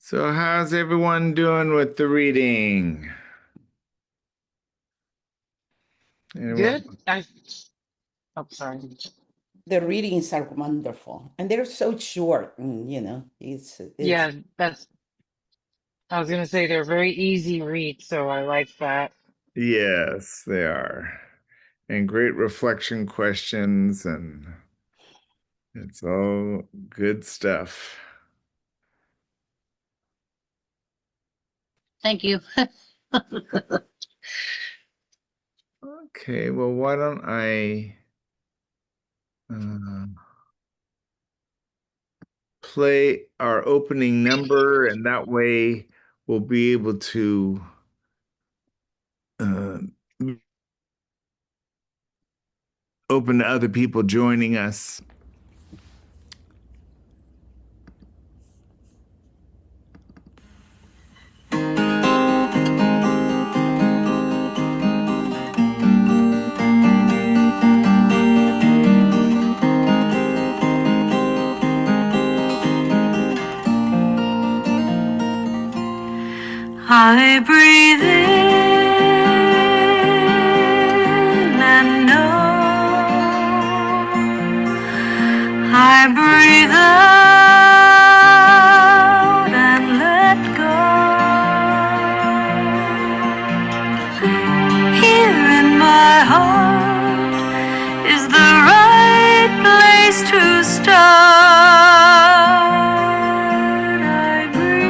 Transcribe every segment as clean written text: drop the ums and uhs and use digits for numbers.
So, how's everyone doing with the reading? Anyone? Good. Oh, sorry. The readings are wonderful, and they're so short. And, it's Yeah, I was gonna say they're very easy read, so I like that. Yes, they are. And great reflection questions, and it's all good stuff. Thank you. Okay, well, why don't I play our opening number, and that way we'll be able to uh, open to other people joining us. I breathe in and know I breathe out and let go. Here in my heart is the right place to start. I breathe.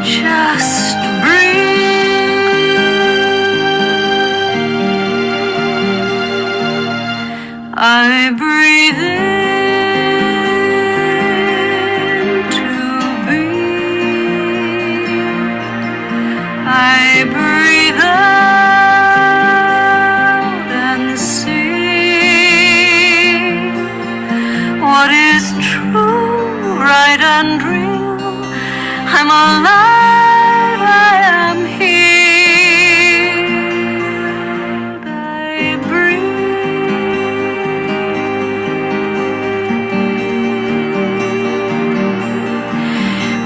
Just breathe. I breathe in to be. I breathe out and see what is true, right and real. I'm alive, I am healed. I breathe.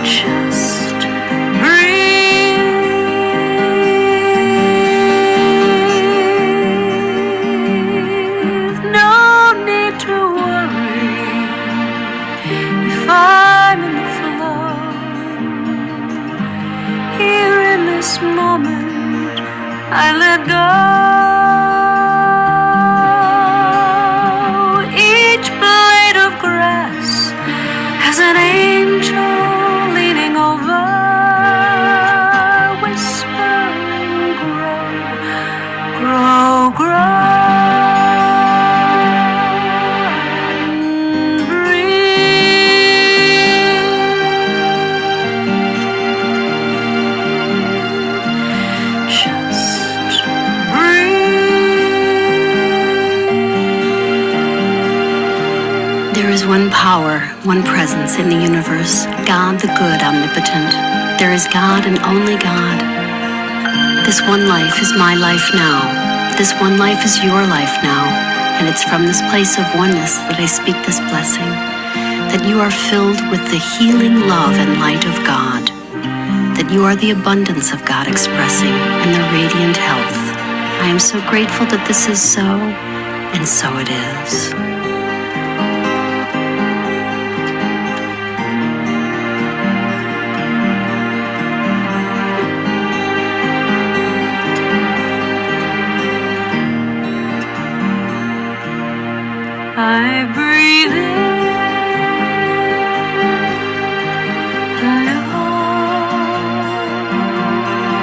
Just breathe. No need to worry if I'm in the flow. Here in this moment, I let go. Each blade of grass has an angel leaning over, whispering, grow, grow, grow, and breathe. Just breathe. There is one power, one presence in the universe, God the good, omnipotent. There is God and only God. This one life is my life now. This one life is your life now. And it's from this place of oneness that I speak this blessing, that you are filled with the healing love and light of God, that you are the abundance of God expressing and the radiant health. I am so grateful that this is so, and so it is. I breathe in and know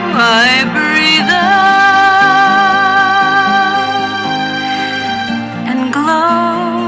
I breathe out and glow.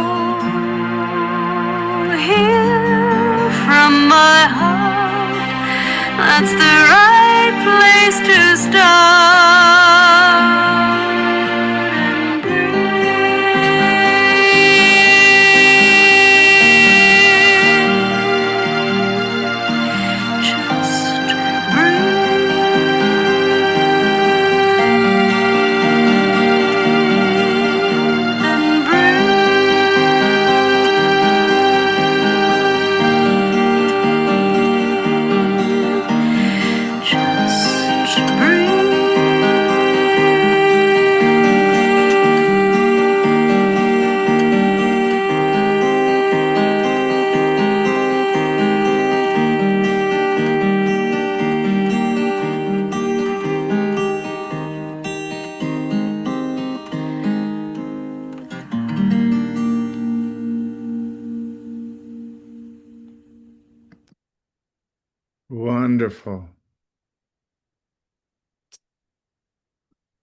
Wonderful.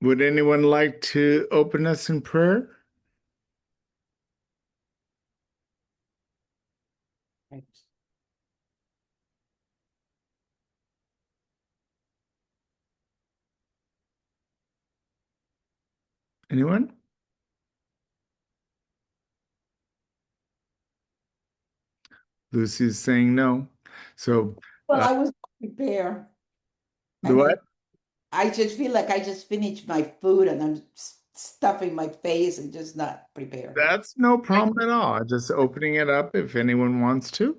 Would anyone like to open us in prayer? Anyone? Lucy's saying no. So, Well, I was prepared. the And then what? I just feel like I just finished my food and I'm stuffing my face and just not prepared. That's no I problem at all. Just opening it up if anyone wants to.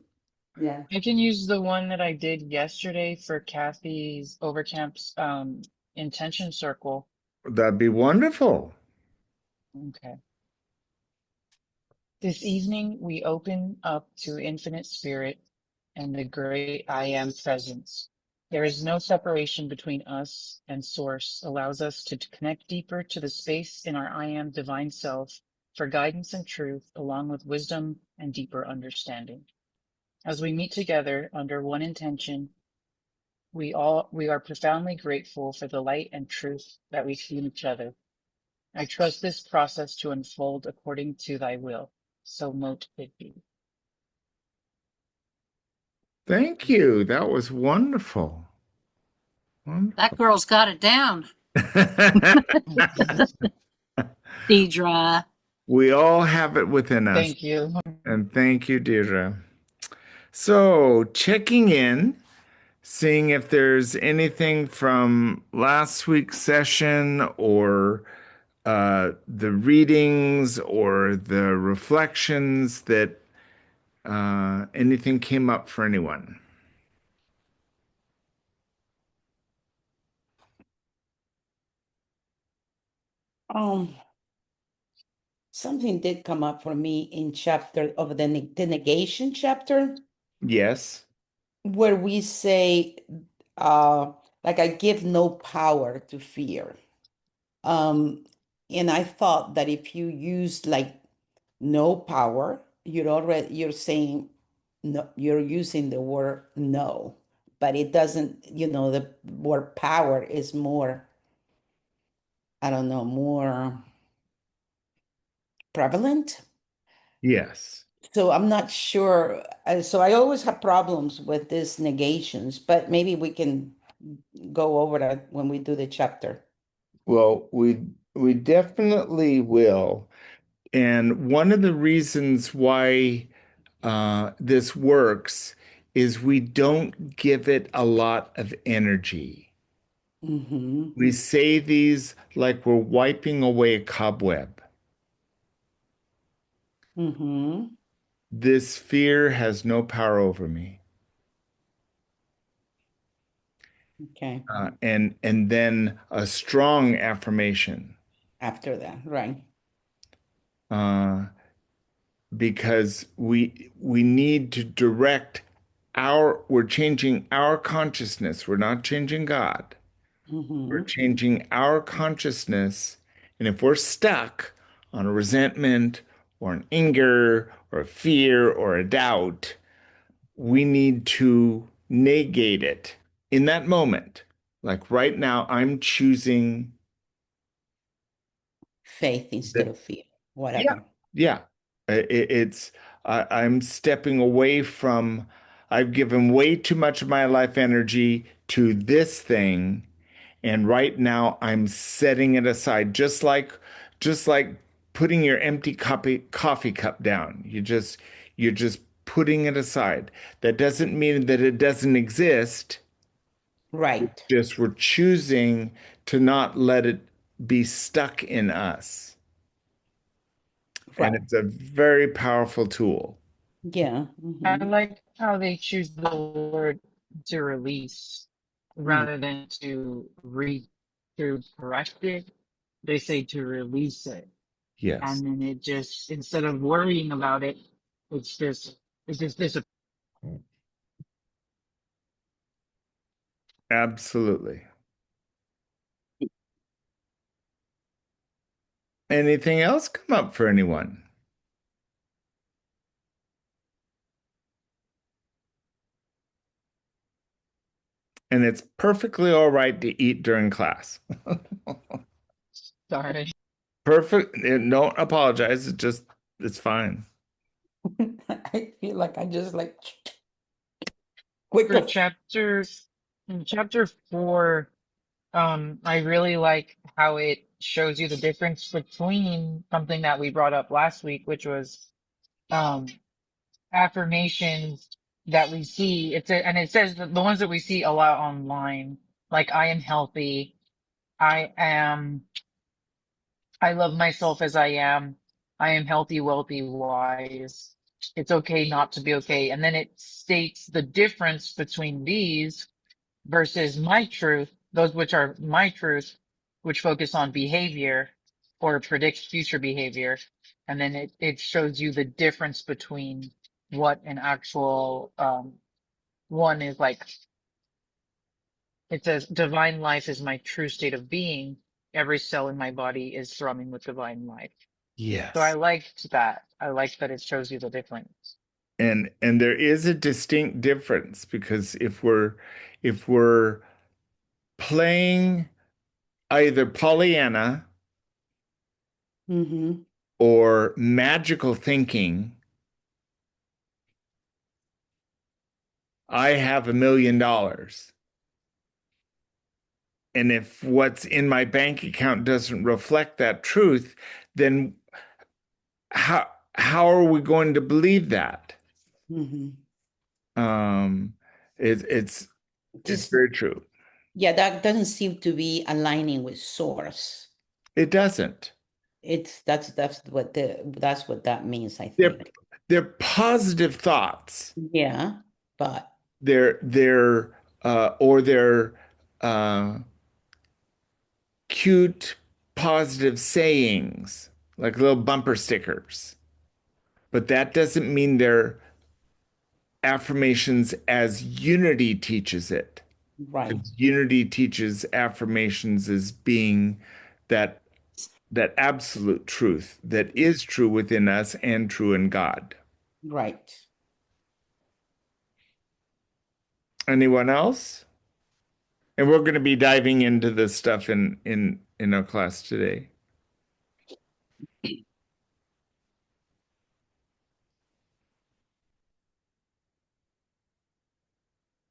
Yeah. I can use the one that I did yesterday for Kathy's Overcamp's intention circle. That'd be wonderful. Okay. This evening we open up to Infinite Spirit and the great I Am presence. There is no separation between us, and Source allows us to connect deeper to the space in our I Am divine self for guidance and truth, along with wisdom and deeper understanding. As we meet together under one intention, we are profoundly grateful for the light and truth that we see in each other. I trust this process to unfold according to thy will. So mote it be. Thank you. That was wonderful. That Wonderful. girl's got it down. Deidre. We all have it within us. Thank you. And thank you, Deirdre. So, checking in, seeing if there's anything from last week's session or the readings or the reflections that anything came up for anyone. Um, Something did come up for me in chapter of the negation chapter, Yes. where we say, uh, like I give no power to fear. Um, and I thought that if you use like no power, you're saying no, you're using the word no, but it doesn't, the word power is more, I don't know, more prevalent. Yes. So I'm not sure. So I always have problems with these negations, but maybe we can go over that when we do the chapter. Well, we definitely will. And one of the reasons why this works is we don't give it a lot of energy. Mm-hmm. We say these like we're wiping away a cobweb. Mm-hmm. This fear has no power over me. Okay. And then a strong affirmation, After that, right. uh, because we need to direct we're changing our consciousness. We're not changing God. We're Mm-hmm. changing our consciousness. And if we're stuck on a resentment or an anger or a fear or a doubt, we need to negate it in that moment. Like right now, I'm choosing Faith instead that. of fear, Yeah, whatever. yeah. It's I'm stepping away from. I've given way too much of my life energy to this thing, and right now I'm setting it aside, just like putting your empty coffee cup down. You're just putting it aside. That doesn't mean that it doesn't exist. Right. Just we're choosing to not let it be stuck in us. And Right. it's a very powerful tool. Yeah. I Mm-hmm. like how they choose the word to release Mm. rather than to correct it. They say to release it. Yes, And then it just, instead of worrying about it, it's just this. absolutely. Anything else come up for anyone? and it's perfectly all right to eat during class. Sorry. Perfect. Don't apologize. It's fine. I feel like I just like For quickly. chapter 4, I really like how it shows you the difference between something that we brought up last week, which was um affirmations that we see. And it says that the ones that we see a lot online, like I am healthy, I am, I love myself as I am healthy, wealthy, wise. It's okay not to be okay. And then it states the difference between these versus my truth, those which are my truth, which focus on behavior or predict future behavior. And then it shows you the difference between what an actual one is like. It says divine life is my true state of being. Every cell in my body is thrumming with divine life. So I Yes. liked that. I liked that it shows you the difference. And there is a distinct difference because if we're playing either Pollyanna Mm-hmm. or magical thinking, I have $1 million. And if what's in my bank account doesn't reflect that truth, then how how are we going to believe that? Mm-hmm. Um, it's it's Just very true. yeah, that doesn't seem to be aligning with source. It doesn't. It's that's what that means, I They're think. they're positive thoughts. Yeah, but They're uh, cute, positive sayings, like little bumper stickers. But that doesn't mean they're affirmations as unity teaches it. right, Because unity teaches affirmations as being that that absolute truth that is true within us and true in God. right. Anyone else? And we're going to be diving into this stuff in our class today.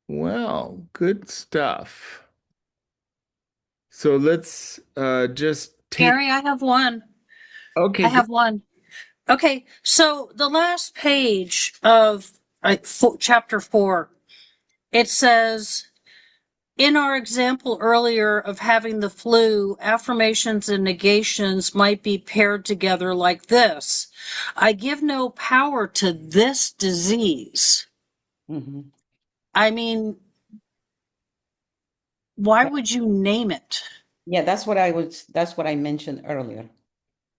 Well, good stuff. So let's just take. Gary, I have one. Okay, I good. have one. Okay, so the last page of chapter 4, it says, in our example earlier of having the flu, affirmations and negations might be paired together like this. I give no power to this disease. Mm-hmm. I mean, why would you name it? Yeah, that's what I mentioned earlier.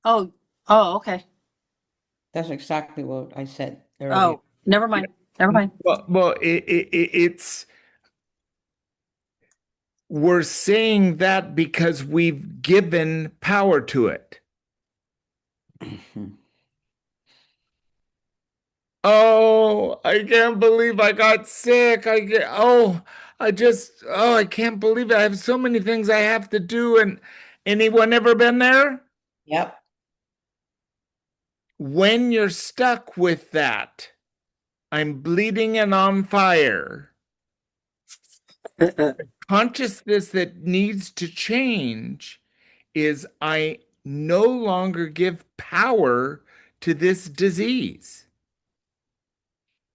Oh, oh, okay. That's exactly what I said earlier. Oh, never mind. Never mind. Well, it's we're saying that because we've given power to it. Mhm. Oh, I can't believe I got sick. I can't believe it. I have so many things I have to do. And anyone ever been there? Yep. When you're stuck with that, I'm bleeding and on fire. Consciousness that needs to change is I no longer give power to this disease.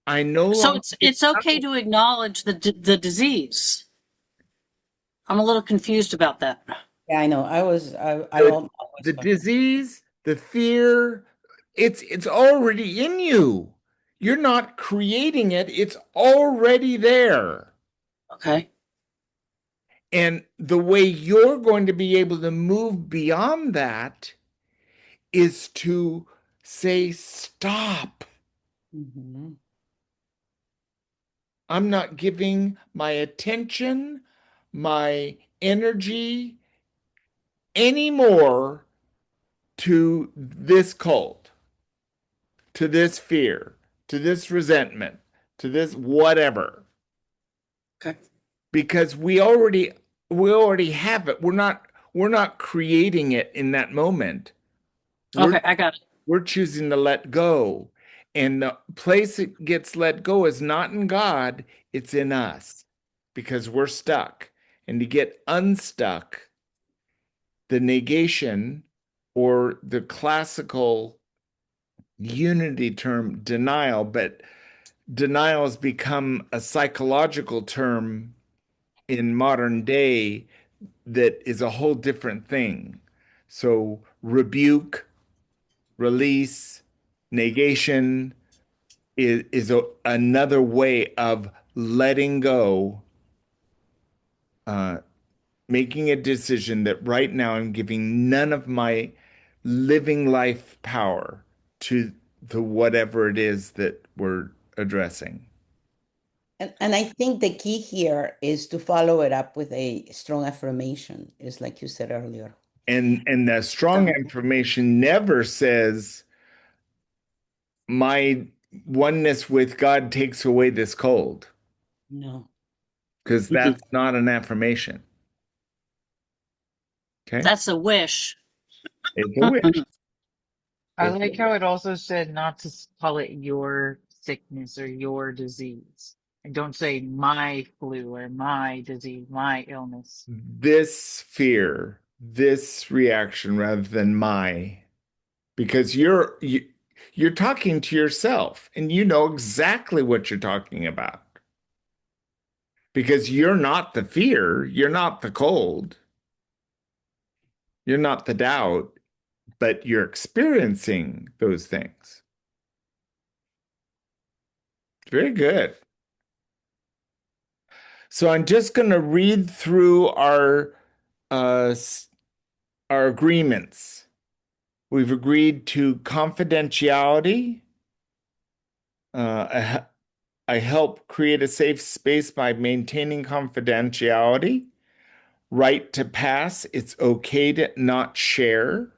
I no So longer it's give it's okay power. to acknowledge the disease. I'm a little confused about that. Yeah, I know. I The, always the disease, the fear, it's already in you. You're not creating it, it's already there. Okay. And the way you're going to be able to move beyond that is to say, stop. Mhm. I'm not giving my attention, my energy anymore to this cult, to this fear, to this resentment, to this whatever. Okay. because we already have it. We're not creating it in that moment. We're Okay, I got it. we're choosing to let go. And the place it gets let go is not in God, it's in us because we're stuck. And to get unstuck, the negation or the classical unity term denial, but denial has become a psychological term in modern day that is a whole different thing. So, rebuke, release, negation another way of letting go, uh, making a decision that right now I'm giving none of my living life power to the whatever it is that we're addressing. And I think the key here is to follow it up with a strong affirmation, is like you said earlier. And the strong affirmation never says my oneness with God takes away this cold, No. because that's not an affirmation. Okay. That's a wish. It's a wish. I like how it also said not to call it your sickness or your disease. And don't say my flu or my disease, my illness. This fear, this reaction rather than my, because you're talking to yourself and you know exactly what you're talking about. Because you're not the fear, you're not the cold, you're not the doubt, but you're experiencing those things. Very good. So I'm just going to read through uh, our agreements. We've agreed to confidentiality. Uh, I help create a safe space by maintaining confidentiality. Right to pass. It's okay to not share.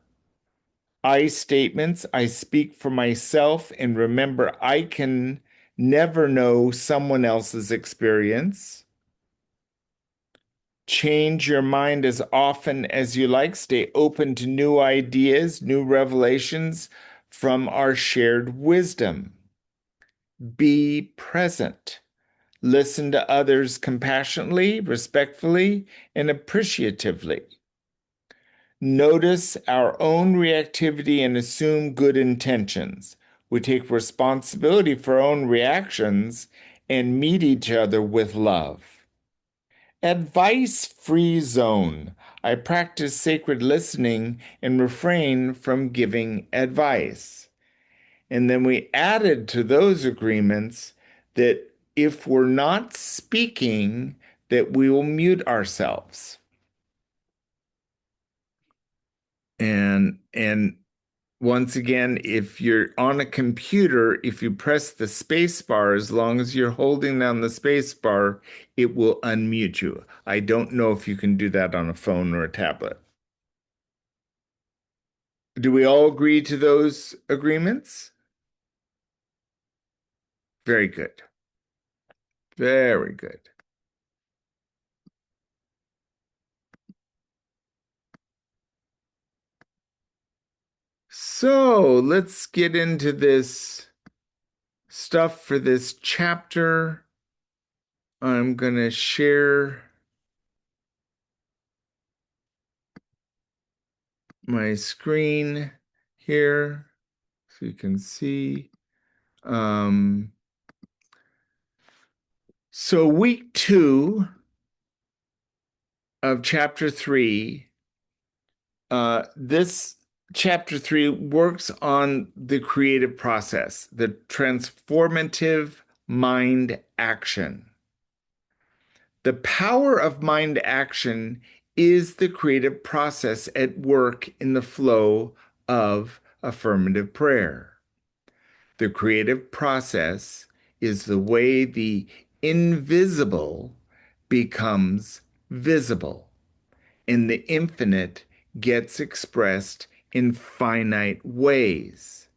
I statements. I speak for myself and remember I can never know someone else's experience. Change your mind as often as you like. Stay open to new ideas, new revelations from our shared wisdom. Be present. Listen to others compassionately, respectfully, and appreciatively. Notice our own reactivity and assume good intentions. We take responsibility for our own reactions and meet each other with love. Advice free zone. I practice sacred listening and refrain from giving advice. And then we added to those agreements that if we're not speaking, that we will mute ourselves. And once again, if you're on a computer, if you press the space bar, as long as you're holding down the space bar, it will unmute you. I don't know if you can do that on a phone or a tablet. Do we all agree to those agreements? Very good. Very good. So let's get into this stuff for this chapter. I'm going to share my screen here so you can see. So week 2 of chapter 3, this chapter 3 works on the creative process, the transformative mind action. The power of mind action is the creative process at work in the flow of affirmative prayer. The creative process is the way the invisible becomes visible, and the infinite gets expressed in finite ways.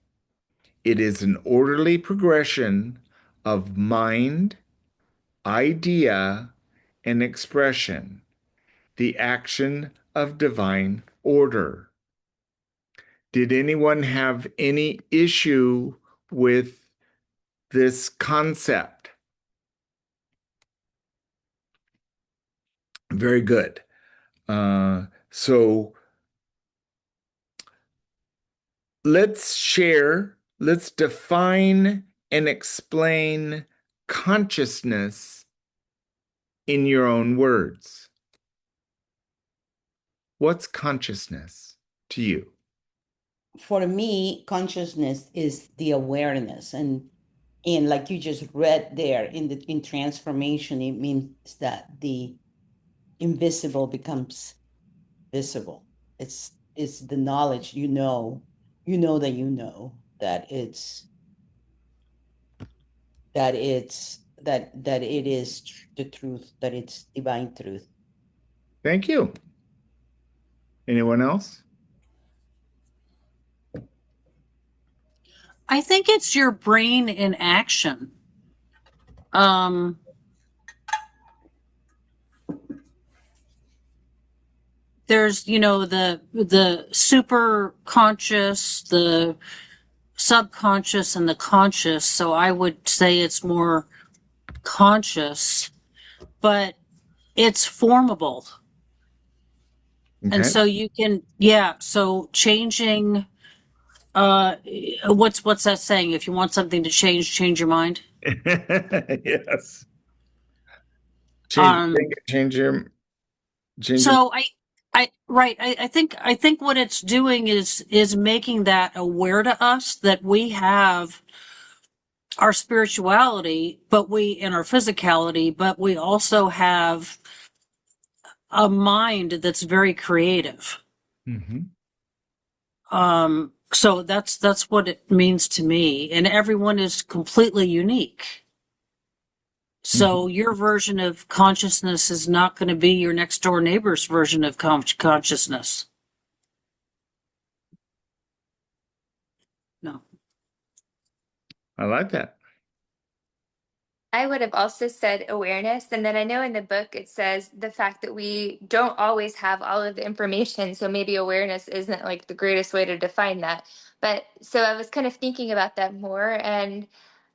It is an orderly progression of mind, idea, and expression, the action of divine order. Did anyone have any issue with this concept? Very good. So let's define and explain consciousness in your own words. What's consciousness to you? For me, consciousness is the awareness, and like you just read there in transformation, it means that the invisible becomes visible. It's the knowledge, you know that you know that that it is the truth, that it's divine truth. Thank you. Anyone else? I think it's your brain in action. There's, the super conscious, the subconscious, and the conscious. So I would say it's more conscious, but it's formable. And Okay. so you can, so changing, what's that saying? If you want something to change your mind. Yes. Um, Change your so I think what it's doing is making that aware to us that we have our spirituality, but in our physicality, but we also have a mind that's very creative. Mhm. So that's what it means to me. And everyone is completely unique. So Mhm. your version of consciousness is not going to be your next door neighbor's version of consciousness. No. I like that. I would have also said awareness. And then I know in the book it says the fact that we don't always have all of the information. So maybe awareness isn't like the greatest way to define that. But so I was kind of thinking about that more. And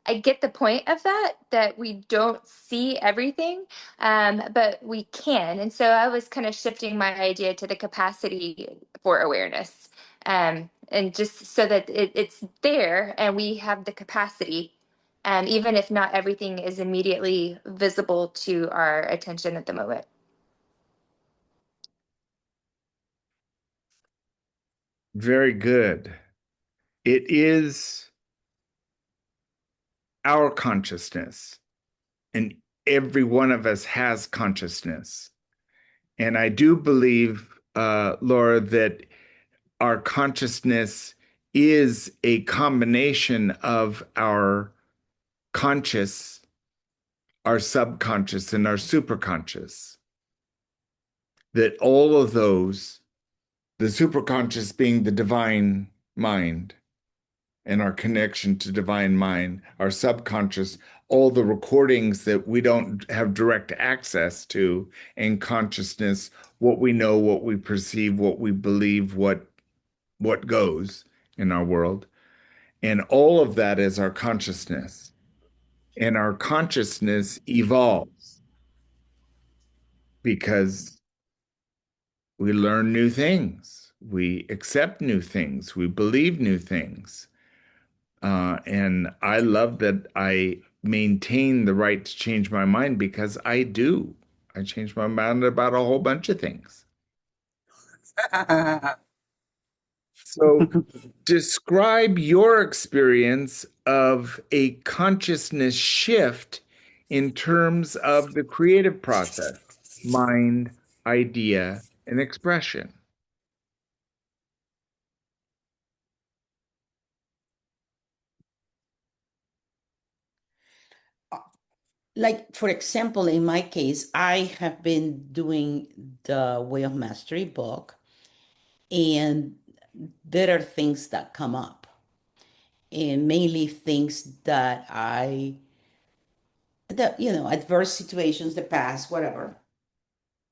I get the point of that we don't see everything, but we can. And so I was kind of shifting my idea to the capacity for awareness. And just so that it's there and we have the capacity, even if not everything is immediately visible to our attention at the moment. Very good. It is our consciousness, and every one of us has consciousness. And I do believe, Laura, that our consciousness is a combination of our conscious, our subconscious, and our superconscious. That all of those, the superconscious being the divine mind and our connection to divine mind, our subconscious, all the recordings that we don't have direct access to, and consciousness, what we know, what we perceive, what we believe, what goes in our world. And all of that is our consciousness. And our consciousness evolves because we learn new things, we accept new things, we believe new things. And I love that I maintain the right to change my mind because I do. I change my mind about a whole bunch of things. So, describe your experience of a consciousness shift in terms of the creative process, mind, idea, and expression. Like, for example, in my case, I have been doing the Way of Mastery book, and there are things that come up, and mainly things that I adverse situations, the past, whatever.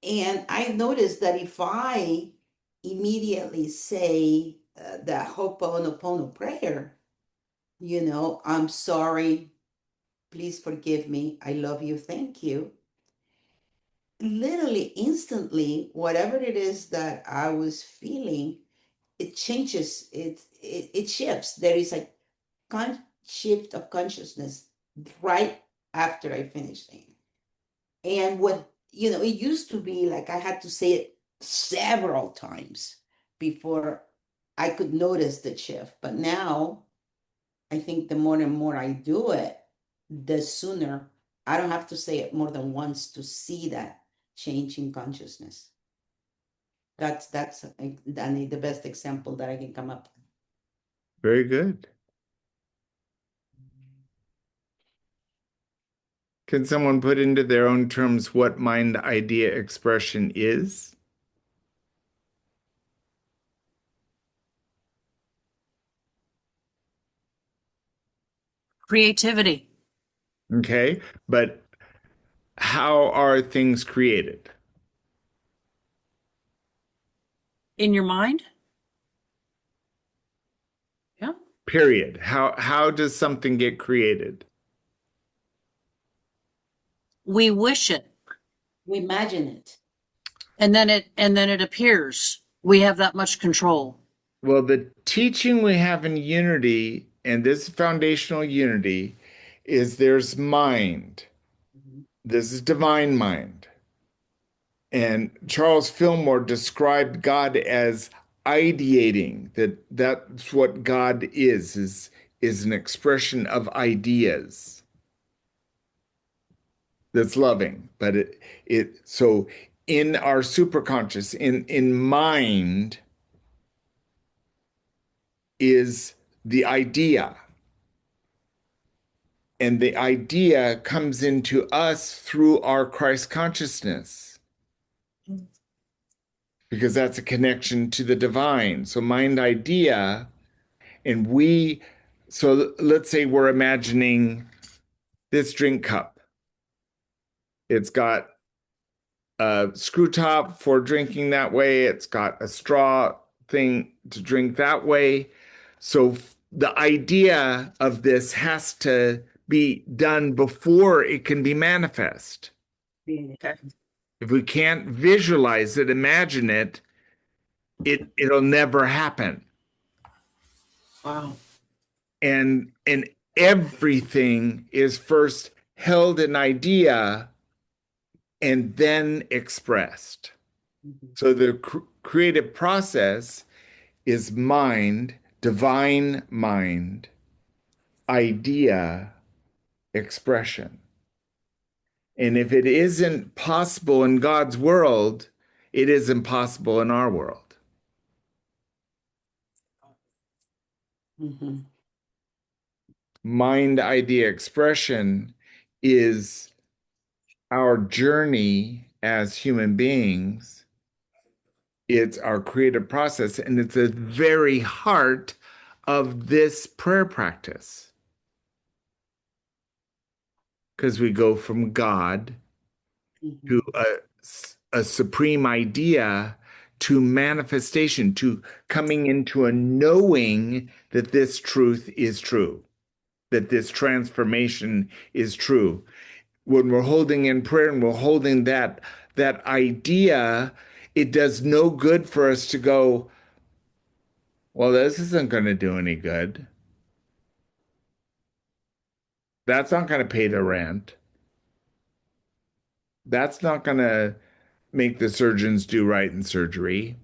And I noticed that if I immediately say the Ho'oponopono prayer, I'm sorry, please forgive me, I love you, thank you. Literally instantly, whatever it is that I was feeling, it changes, it shifts. There is a shift of consciousness right after I finish saying. And it used to be like I had to say it several times before I could notice the shift. But now I think the more and more I do it, the sooner I don't have to say it more than once to see that change in consciousness. That's Danny, the best example that I can come up with. Very good. Can someone put into their own terms what mind idea expression is? Creativity. Okay, but how are things created? In your mind? Yeah. Period. How does something get created? We wish it, We imagine it. and then it appears. We have that much control. Well, the teaching we have in unity, and this foundational unity, is there's mind. This is divine mind. And Charles Fillmore described God as ideating, that's what God is an expression of ideas that's loving. But so in our superconscious, in mind is the idea. And the idea comes into us through our Christ consciousness because that's a connection to the divine. So mind idea, and so let's say we're imagining this drink cup. It's got a screw top for drinking that way. It's got a straw thing to drink that way. So the idea of this has to be done before it can be manifest. Okay. If we can't visualize it, imagine it, it'll never happen. Wow. And everything is first held in idea and then expressed. So the creative process is mind, divine mind, idea, expression. And if it isn't possible in God's world, it isn't possible in our world. Mm-hmm. Mind, idea, expression is our journey as human beings. It's our creative process, and it's the very heart of this prayer practice. Because we go from God to a supreme idea to manifestation, to coming into a knowing that this truth is true, that this transformation is true. When we're holding in prayer and we're holding that idea, it does no good for us to go, well, this isn't going to do any good. That's not going to pay the rent. That's not going to make the surgeons do right in surgery.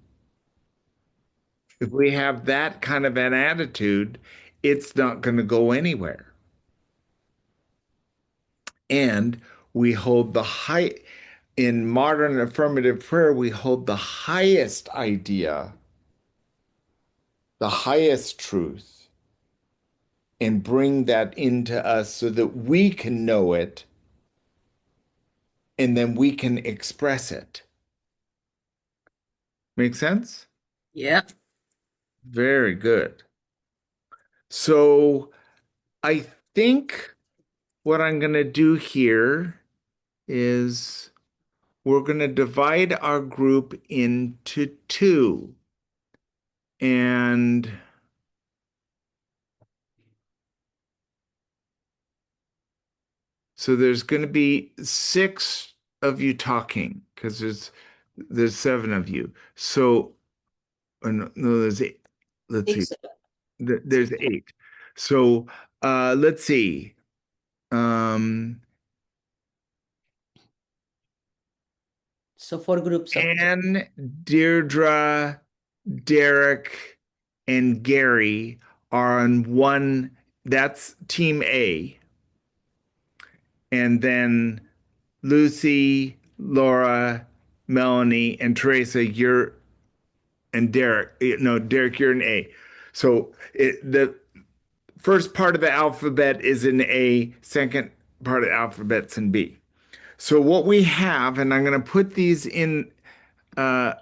If we have that kind of an attitude, it's not going to go anywhere. And we hold in modern affirmative prayer, we hold the highest idea, the highest truth, and bring that into us so that we can know it and then we can express it. Make sense? Yeah. Very good. So I think what I'm going to do here is we're going to divide our group into two. And so there's going to be six of you talking because there's seven of you. So no, there's eight. Let's see. Six. There's eight. So let's see. Um, So four groups of two. Anne, Deirdre, Derek, and Gary are on one. That's team A. And then Lucy, Laura, Melanie, and Teresa, and Derek. No, Derek, you're in A. So the first part of the alphabet is in A, second part of the alphabet's in B. So what we have, and I'm going to put these in, uh,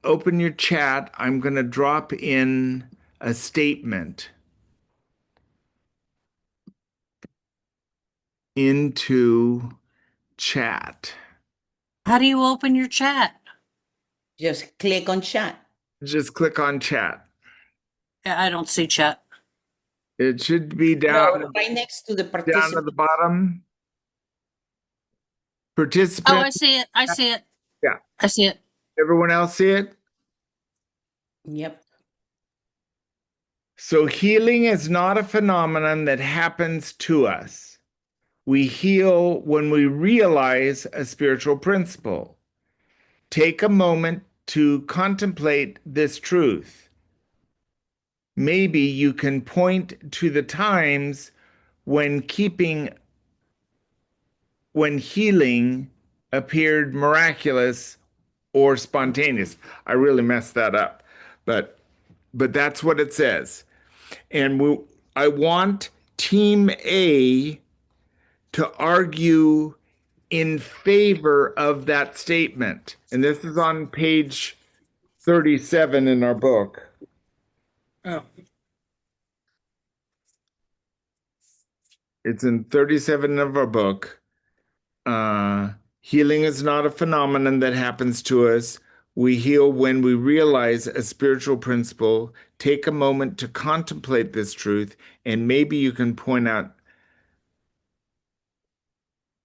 open your chat. I'm going to drop in a statement into chat. How do you open your chat? Just click on chat. Just click on chat. I don't see chat. It should be No, down right next to the at participant. the bottom. Oh, I Participant. see it. I see it. Yeah. I see it. Everyone else see it? Yep. So healing is not a phenomenon that happens to us. We heal when we realize a spiritual principle. Take a moment to contemplate this truth. Maybe you can point to the times when healing appeared miraculous or spontaneous. I really messed that up, but that's what it says. And I want Team A to argue in favor of that statement. And this is on page 37 in our book. Oh. It's in 37 of our book. Healing is not a phenomenon that happens to us. We heal when we realize a spiritual principle. Take a moment to contemplate this truth, and maybe you can point out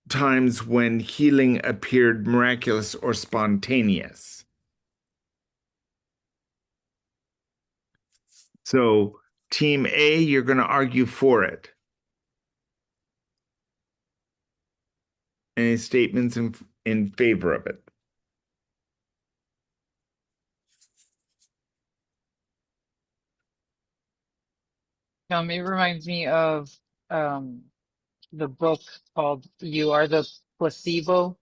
times when healing appeared miraculous or spontaneous. So, Team A, you're going to argue for it. Any statements in favor of it? It reminds me of um, the book called "You Are the Placebo"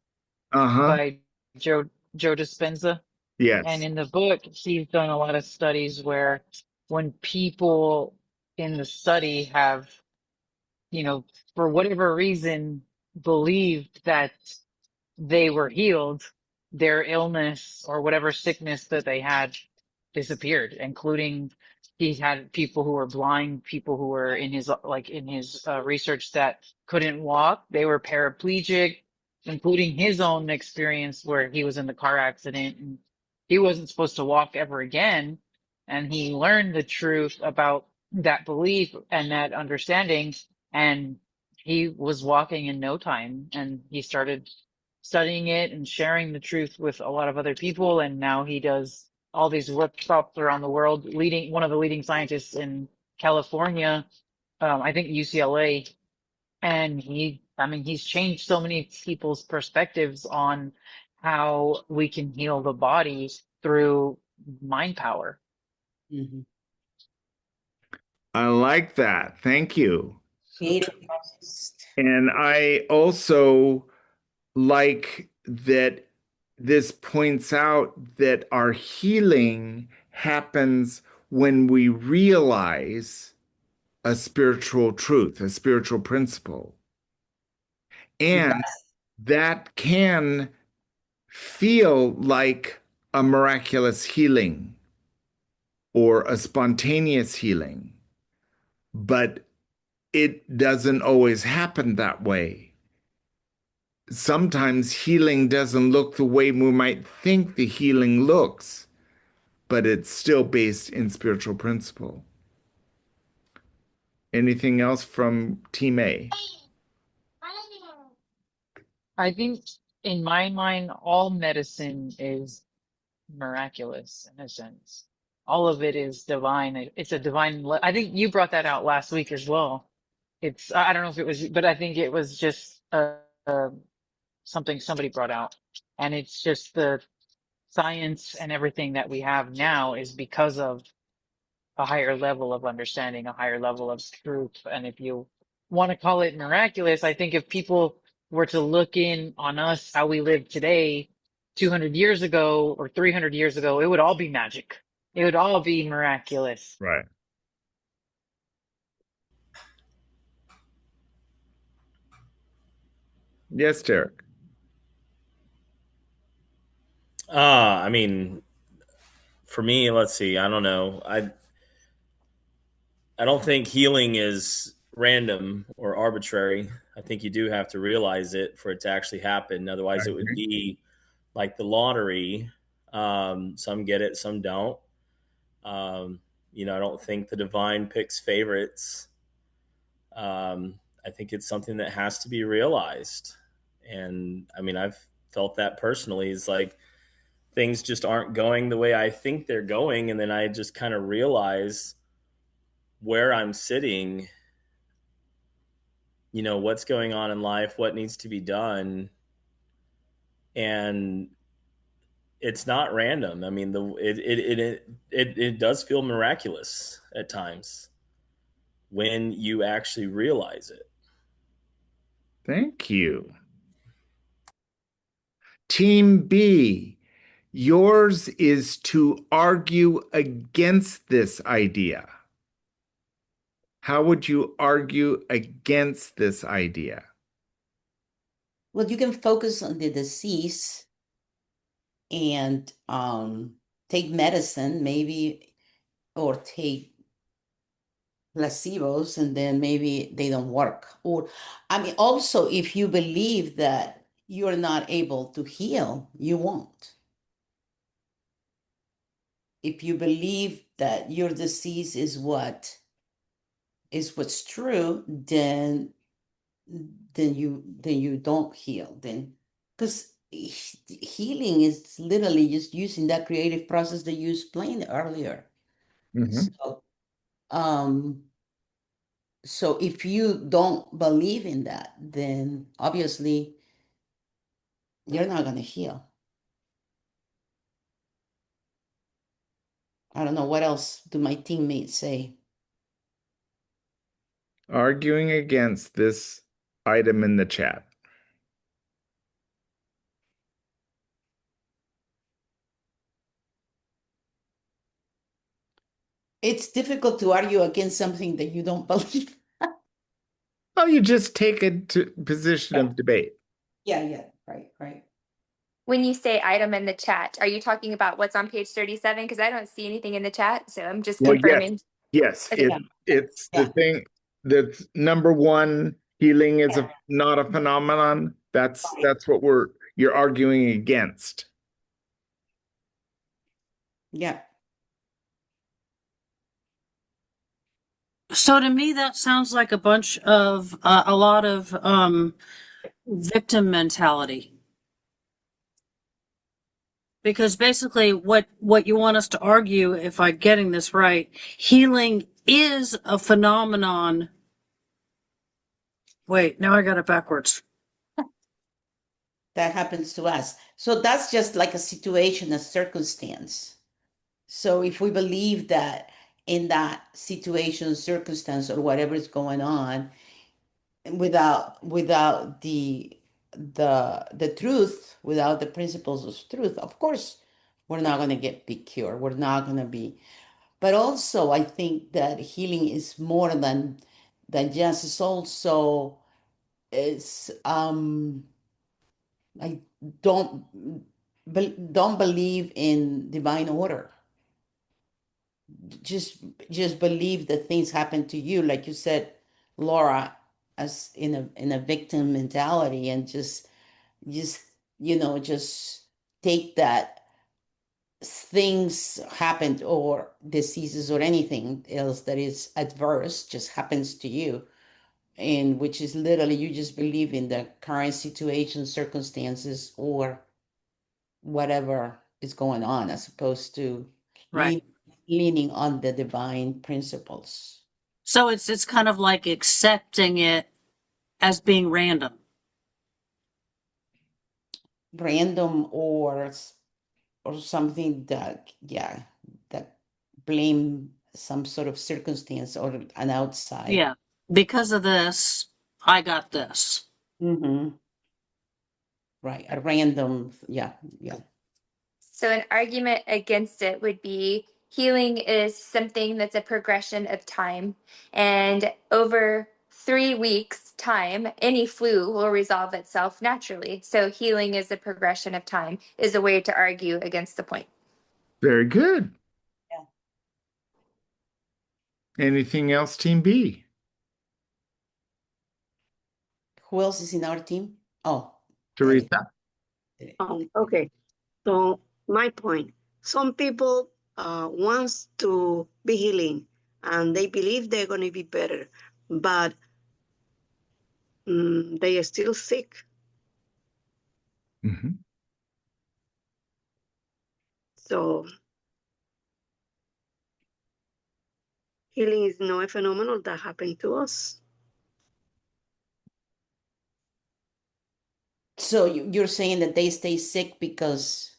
Uh-huh. by Joe Dispenza. And Yes. in the book, he's done a lot of studies where when people in the study have, for whatever reason, believed that they were healed, their illness or whatever sickness that they had disappeared, including he had people who were blind, people who were in his research that couldn't walk, they were paraplegic, including his own experience where he was in the car accident and he wasn't supposed to walk ever again. And he learned the truth about that belief and that understanding, and he was walking in no time, and he started studying it and sharing the truth with a lot of other people. And now he does all these workshops around the world, leading one of the leading scientists in California, I think UCLA. And he's changed so many people's perspectives on how we can heal the body through mind power. Mm-hmm. I like that. Thank you. Healing process. And I also like that this points out that our healing happens when we realize a spiritual truth, a spiritual principle. And that can feel like a miraculous healing or a spontaneous healing. But it doesn't always happen that way. Sometimes healing doesn't look the way we might think the healing looks, but it's still based in spiritual principle. Anything else from Team A? I think in my mind, all medicine is miraculous in a sense. All of it is divine. It's a divine. I think you brought that out last week as well. I don't know if it was, but I think it was just something somebody brought out. And it's just the science and everything that we have now is because of a higher level of understanding, a higher level of truth. And if you want to call it miraculous, I think if people were to look in on us, how we live today, 200 years ago or 300 years ago, it would all be magic. It would all be miraculous. Right. Yes, Derek. I mean, for me, let's see. I don't know. I don't think healing is random or arbitrary. I think you do have to realize it for it to actually happen. I Otherwise, it would agree. be like the lottery. Some get it, some don't. Um, I don't think the divine picks favorites. I think it's something that has to be realized. And I mean, I've felt that personally. Is like things just aren't going the way I think they're going. And then I just kind of realize where I'm sitting, what's going on in life, what needs to be done. And it's not random. I mean, it does feel miraculous at times when you actually realize it. Thank you. Team B, yours is to argue against this idea. How would you argue against this idea? Well, you can focus on the disease and take medicine, maybe, or take placebos, and then maybe they don't work. Or, I mean, also, if you believe that you're not able to heal, you won't. If you believe that your disease is what's true, then you don't heal. Then, because healing is literally just using that creative process that you explained earlier. Mhm. Um, so if you don't believe in that, then obviously you're not going to heal. I don't know what else do my teammates say. Arguing against this item in the chat. It's difficult to argue against something that you don't believe. Well, you just take a position of debate. Yeah, right. When you say item in the chat, are you talking about what's on page 37? Because I don't see anything in the chat, so I'm just Well, yes, confirming. yes, Okay. it's the Yeah. thing that's number one, healing is Yeah. not a phenomenon. That's what you're arguing against. Yeah. So to me, that sounds like a lot of victim mentality. Because basically, what you want us to argue, if I'm getting this right, healing is a phenomenon. Wait, now I got it backwards. That happens to us. So that's just like a situation, a circumstance. So if we believe that in that situation, circumstance, or whatever is going on, without the truth, without the principles of truth, of course, we're not going to be cured. We're not going to be. But also, I think that healing is more than just. It's also is I don't don't believe in divine order. Just just believe that things happen to you, like you said Laura as in a victim mentality and just just take that things happened or diseases or anything else that is adverse just happens to you, and which is literally you just believe in the current situation, circumstances, or whatever is going on, as opposed to Right. leaning on the divine principles. So it's kind of like accepting it as being random. Random or something that, yeah, that blame some sort of circumstance or an outside. Yeah. Because of this, I got this. Mm-hmm. Right. A random, yeah, yeah. So, an argument against it would be healing is something that's a progression of time. And over 3 weeks' time, any flu will resolve itself naturally. So, healing is a progression of time, is a way to argue against the point. Very good. Yeah. Anything else, Team B? Who else is in our team? Oh, Eddie. Teresa? Okay, so my point, some people wants to be healing and they believe they're going to be better, but they are still sick. Mm-hmm. So healing is not a phenomenon that happened to us. So you're saying that they stay sick because,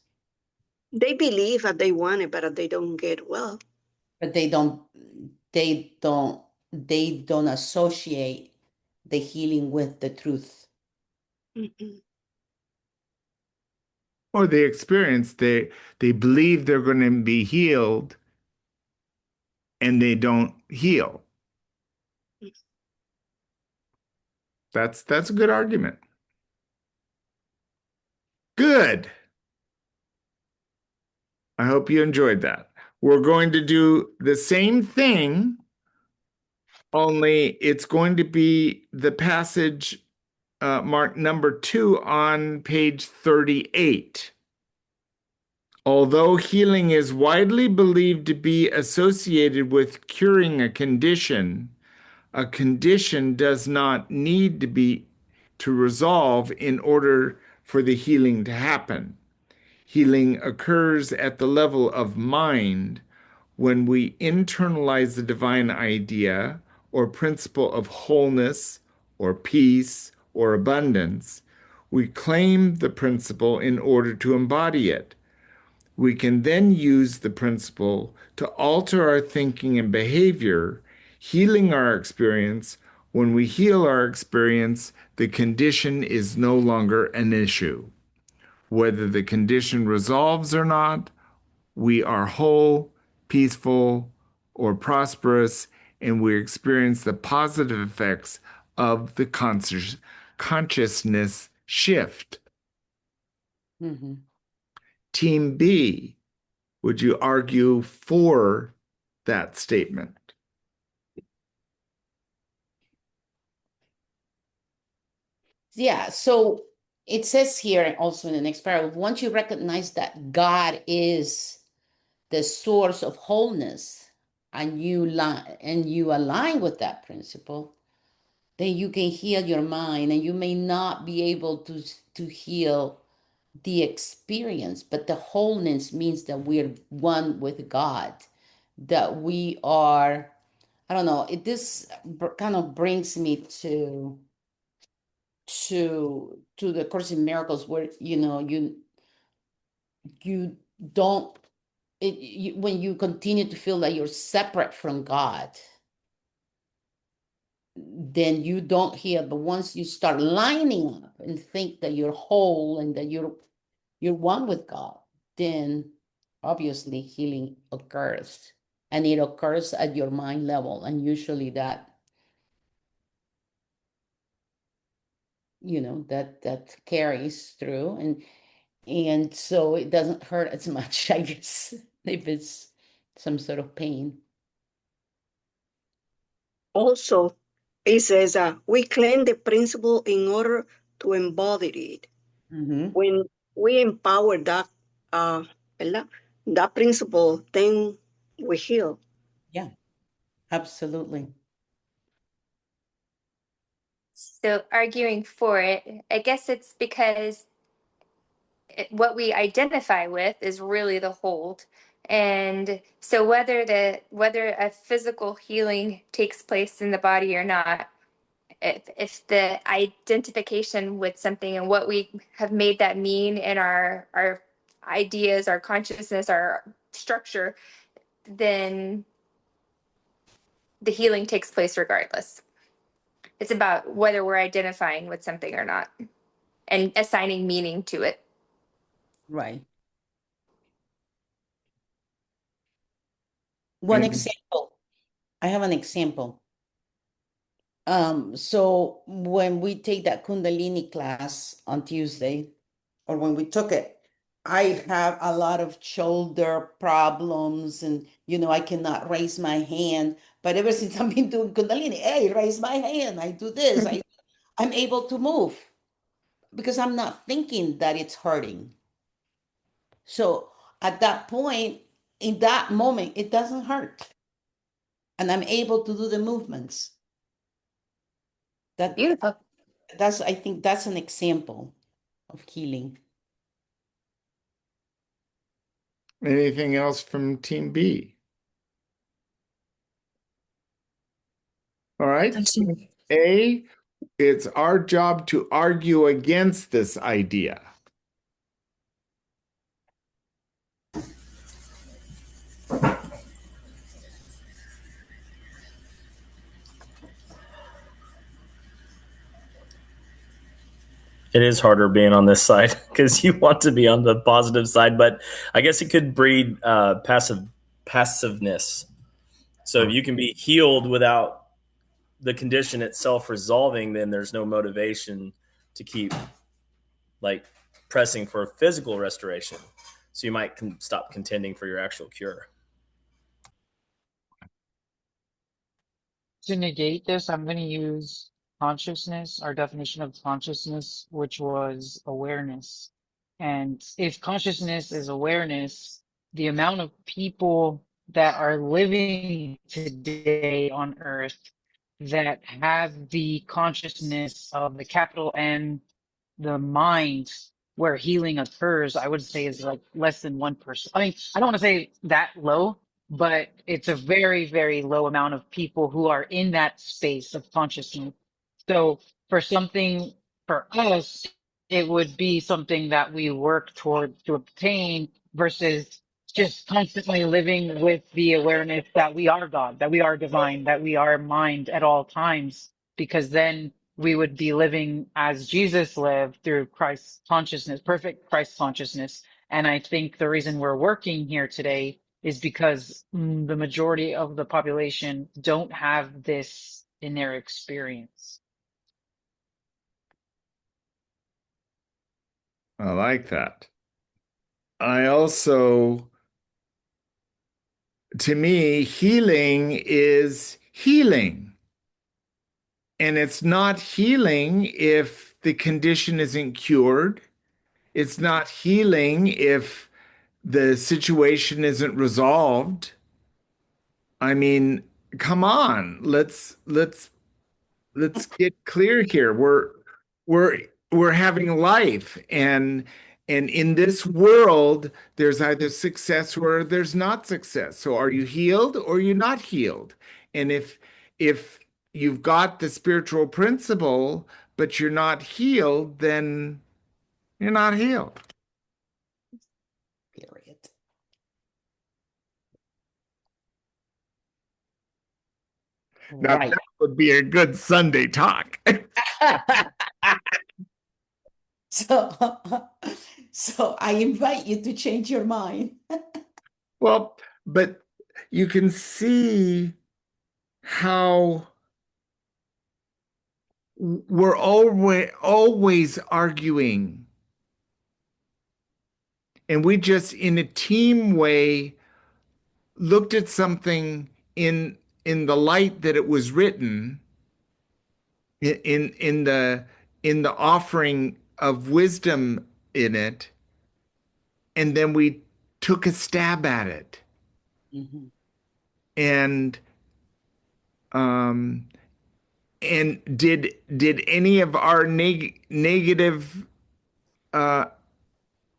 They believe that they want it, but they don't get well. but they don't, they don't associate the healing with the truth. Mm-hmm. Or they experience, they believe they're going to be healed and they don't heal. That's a good argument. Good. I hope you enjoyed that. We're going to do the same thing, only it's going to be the passage marked number 2 on page 38. Although healing is widely believed to be associated with curing a condition does not need to resolve in order for the healing to happen. Healing occurs at the level of mind when we internalize the divine idea or principle of wholeness or peace or abundance. We claim the principle in order to embody it. We can then use the principle to alter our thinking and behavior, healing our experience. When we heal our experience, the condition is no longer an issue. Whether the condition resolves or not, we are whole, peaceful, or prosperous, and we experience the positive effects of the consciousness shift. Mm-hmm. Team B, would you argue for that statement? Yeah, so it says here also in the next paragraph, once you recognize that God is the source of wholeness and you align with that principle, then you can heal your mind, and you may not be able to heal the experience, but the wholeness means that we're one with God, that we are, I don't know, this kind of brings me to the Course in Miracles, where you don't when you continue to feel that you're separate from God, then you don't heal. But once you start lining up and think that you're whole and that you're one with God, then obviously healing occurs, and it occurs at your mind level, and usually that that carries through, and so it doesn't hurt as much, I guess, if it's some sort of pain. Also, it says, we claim the principle in order to embody it. Mm-hmm. When we empower that, ¿verdad? That principle, then we heal. Yeah, absolutely. So arguing for it, I guess it's because what we identify with is really the hold. And so whether a physical healing takes place in the body or not, if the identification with something and what we have made that mean in our ideas, our consciousness, our structure, then the healing takes place regardless. It's about whether we're identifying with something or not and assigning meaning to it. Right. One And example. I have an example. So when we take that Kundalini class on Tuesday, or when we took it, I have a lot of shoulder problems and, I cannot raise my hand. But ever since I've been doing Kundalini, hey, raise my hand. I do this. I'm able to move because I'm not thinking that it's hurting. So at that point, in that moment, it doesn't hurt. And I'm able to do the movements. That Beautiful. I think that's an example of healing. anything else from Team B? All right. That's A, it's our job to argue against this idea. It is harder being on this side because you want to be on the positive side, but I guess it could breed passiveness. So if you can be healed without the condition itself resolving, then there's no motivation to keep like pressing for physical restoration. So you might stop contending for your actual cure. To negate this, I'm going to use consciousness, our definition of consciousness, which was awareness. And if consciousness is awareness, the amount of people that are living today on Earth that have the consciousness of the capital N, the mind where healing occurs, I would say is like less than 1%. I mean, I don't want to say that low, but it's a very, very low amount of people who are in that space of consciousness. So for something for us, it would be something that we work toward to obtain versus just constantly living with the awareness that we are God, that we are divine, that we are mind at all times, because then we would be living as Jesus lived through Christ's consciousness, perfect Christ consciousness. And I think the reason we're working here today is because the majority of the population don't have this in their experience. I like that. I also, to me, healing is healing. And it's not healing if the condition isn't cured. It's not healing if the situation isn't resolved. I mean, come on, let's get clear here. We're we're having life, and in this world, there's either success or there's not success. So are you healed or you're not healed? And if you've got the spiritual principle, but you're not healed, then you're not healed. Period. Now Right. that would be a good Sunday talk. So, so I invite you to change your mind. Well, but you can see how we're always arguing. And we just, in a team way, looked at something in the light that it was written in the offering of wisdom in it, and then we took a stab at it. Mhm. And um and did any of our negative uh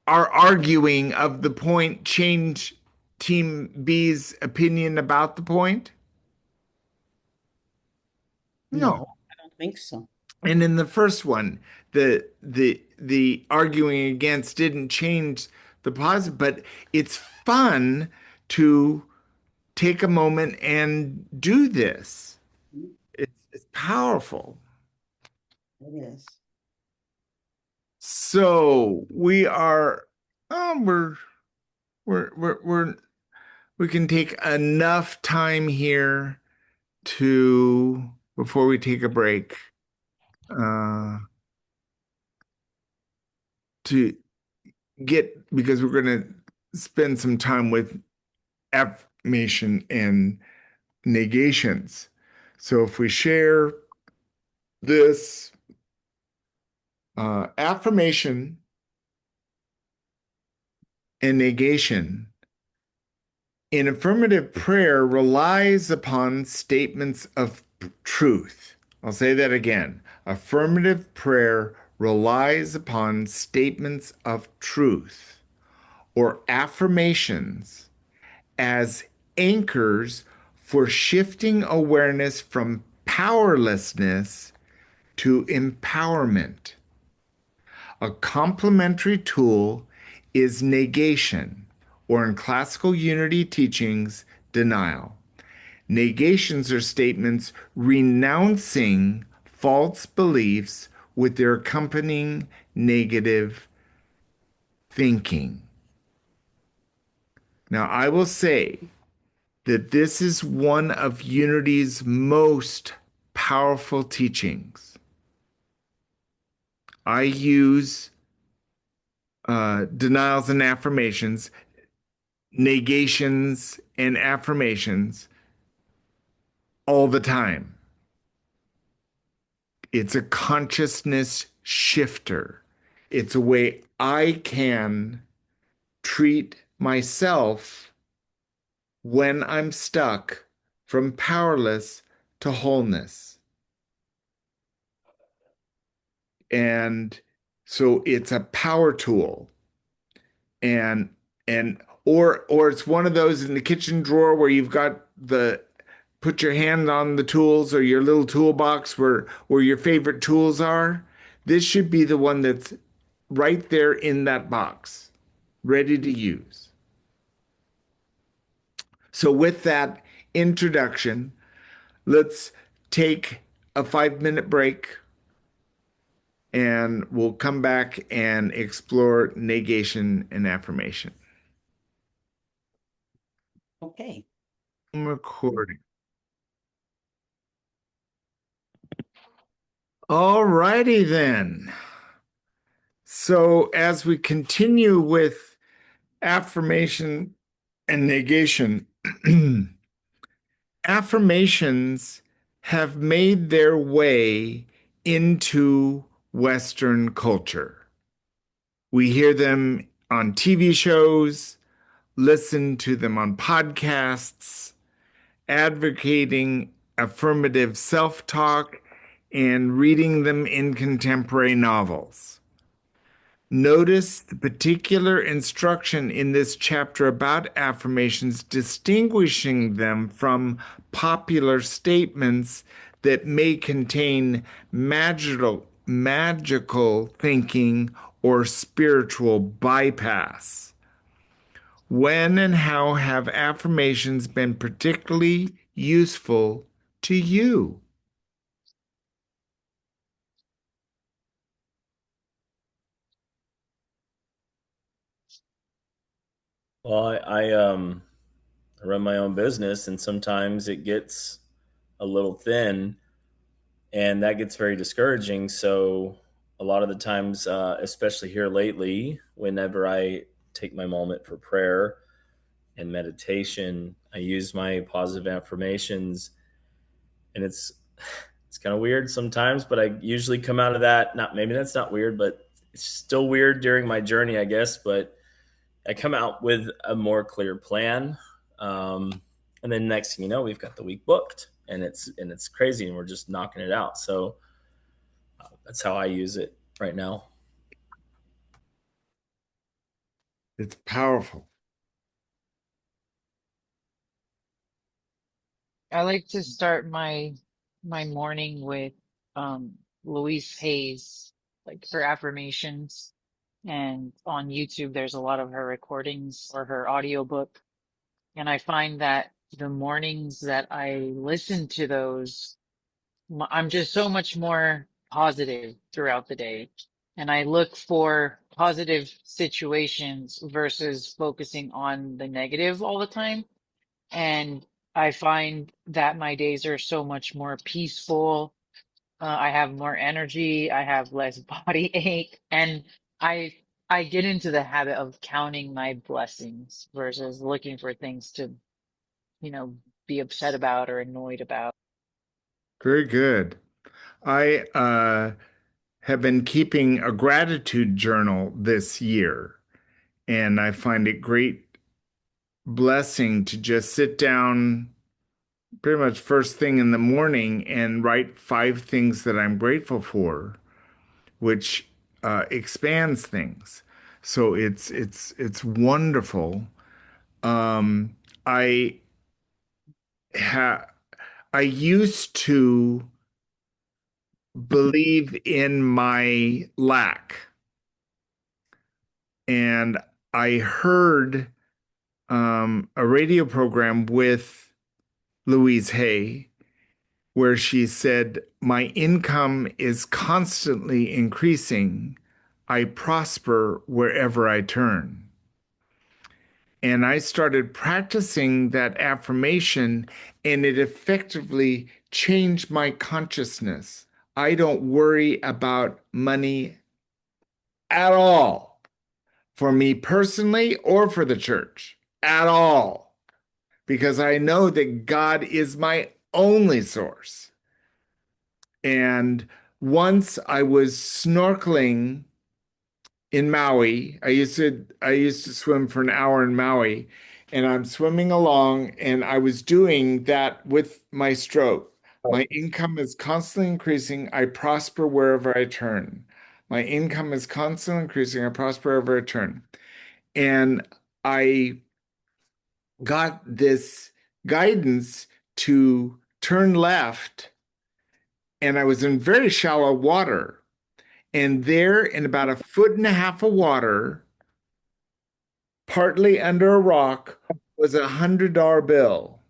our arguing of the point change team B's opinion about the point? No, No. I don't think so. And in the first one, the arguing against didn't change the positive, but it's fun to take a moment and do this. It's powerful. It is. So we are, we're we can take enough time here to before we take a break, uh, to get because we're going to spend some time with affirmation and negations. So if we share this affirmation and negation in affirmative prayer relies upon statements of truth. I'll say that again. Affirmative prayer relies upon statements of truth or affirmations as anchors for shifting awareness from powerlessness to empowerment. A complementary tool is negation, or in classical unity teachings, denial. Negations are statements renouncing false beliefs with their accompanying negative thinking. Now, I will say that this is one of Unity's most powerful teachings. I use denials and affirmations, negations and affirmations all the time. It's a consciousness shifter. It's a way I can treat myself when I'm stuck from powerless to wholeness. And so it's a power tool. And or it's one of those in the kitchen drawer where you've got the put your hand on the tools or your little toolbox where your favorite tools are. This should be the one that's right there in that box, ready to use. So with that introduction, let's take a 5-minute break and we'll come back and explore negation and affirmation. Okay. I'm recording. All righty then. So as we continue with affirmation and negation, affirmations have made their way into Western culture. We hear them on TV shows, listen to them on podcasts, advocating affirmative self talk, and reading them in contemporary novels. Notice the particular instruction in this chapter about affirmations, distinguishing them from popular statements that may contain magical thinking or spiritual bypass. When and how have affirmations been particularly useful to you? Well, I run my own business, and sometimes it gets a little thin, and that gets very discouraging. So a lot of the times, especially here lately, whenever I take my moment for prayer and meditation, I use my positive affirmations, and it's It's kind of weird sometimes, but I usually come out of that. Not maybe that's not weird, but it's still weird during my journey, I guess. But I come out with a more clear plan, and then next thing you know, we've got the week booked, and it's crazy, and we're just knocking it out. So that's how I use it right now. It's powerful. I like to start my morning with Louise Hayes, like her affirmations. And on YouTube, there's a lot of her recordings or her audiobook. And I find that the mornings that I listen to those, I'm just so much more positive throughout the day. And I look for positive situations versus focusing on the negative all the time. And I find that my days are so much more peaceful. I have more energy. I have less body ache, and I I get into the habit of counting my blessings versus looking for things to, you know, be upset about or annoyed about. Very good. I have been keeping a gratitude journal this year, and I find it great blessing to just sit down pretty much first thing in the morning and write 5 things that I'm grateful for, which expands things. So it's wonderful. Um, I ha I used to believe in my lack, and I heard a radio program with Louise Hay where she said, "My income is constantly increasing. I prosper wherever I turn." And I started practicing that affirmation, and it effectively changed my consciousness. I don't worry about money at all, for me personally or for the church, at all, because I know that God is my only source. And once I was snorkeling in Maui. I used to swim for an hour in Maui, and I'm swimming along, and I was doing that with my stroke. My income is constantly increasing. I prosper wherever I turn. My income is constantly increasing. I prosper wherever I turn. And I got this guidance to turn left, and I was in very shallow water. And there, in about a foot and a half of water, partly under a rock, was $100 bill.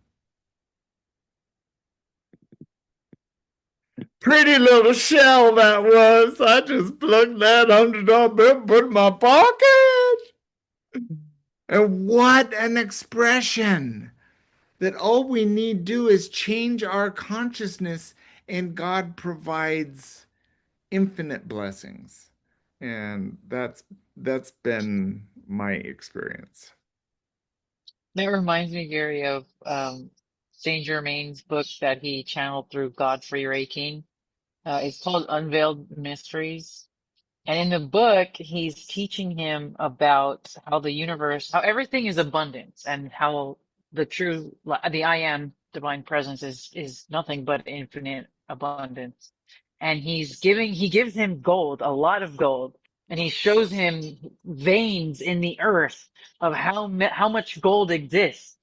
Pretty little shell that was. I just plucked that $100 bill, put it in my pocket. And what an expression that all we need do is change our consciousness, and God provides infinite blessings. And that's been my experience. That reminds me, Gary, of Saint Germain's book that he channeled through Godfrey Ray King. It's called Unveiled Mysteries. And in the book, he's teaching him about how the universe, how everything is abundance, and how the I am divine presence is nothing but infinite abundance. And he gives him gold, a lot of gold, and he shows him veins in the earth of how much gold exists.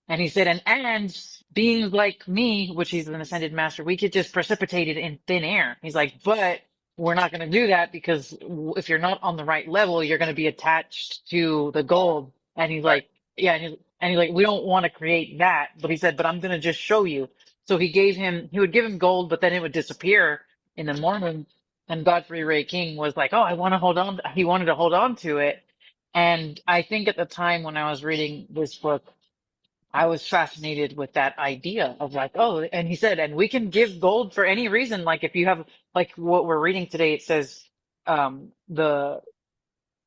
And he said, and beings like me, which he's an ascended master, we could just precipitate it in thin air. He's like, but we're not going to do that because if you're not on the right level, you're going to be attached to the gold. And he's like, yeah, and he's like, we don't want to create that. But he said, but I'm going to just show you. So he would give him gold, but then it would disappear in the morning. And Godfrey Ray King was like, oh, I want to hold on. He wanted to hold on to it. And I think at the time when I was reading this book, I was fascinated with that idea of like, oh, and he said, and we can give gold for any reason. Like if you have, like what we're reading today, it says, the,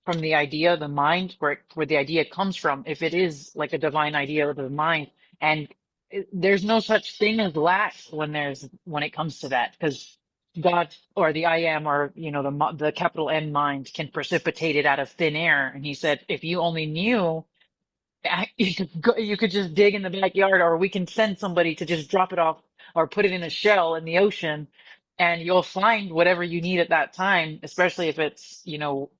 from the idea, the mind, where the idea comes from, if it is like a divine idea of the mind, and there's no such thing as lack when it comes to that, because God, or the I am, or the capital N mind, can precipitate it out of thin air. And he said, if you only knew, you could just dig in the backyard, or we can send somebody to just drop it off or put it in a shell in the ocean, and you'll find whatever you need at that time, especially if it's,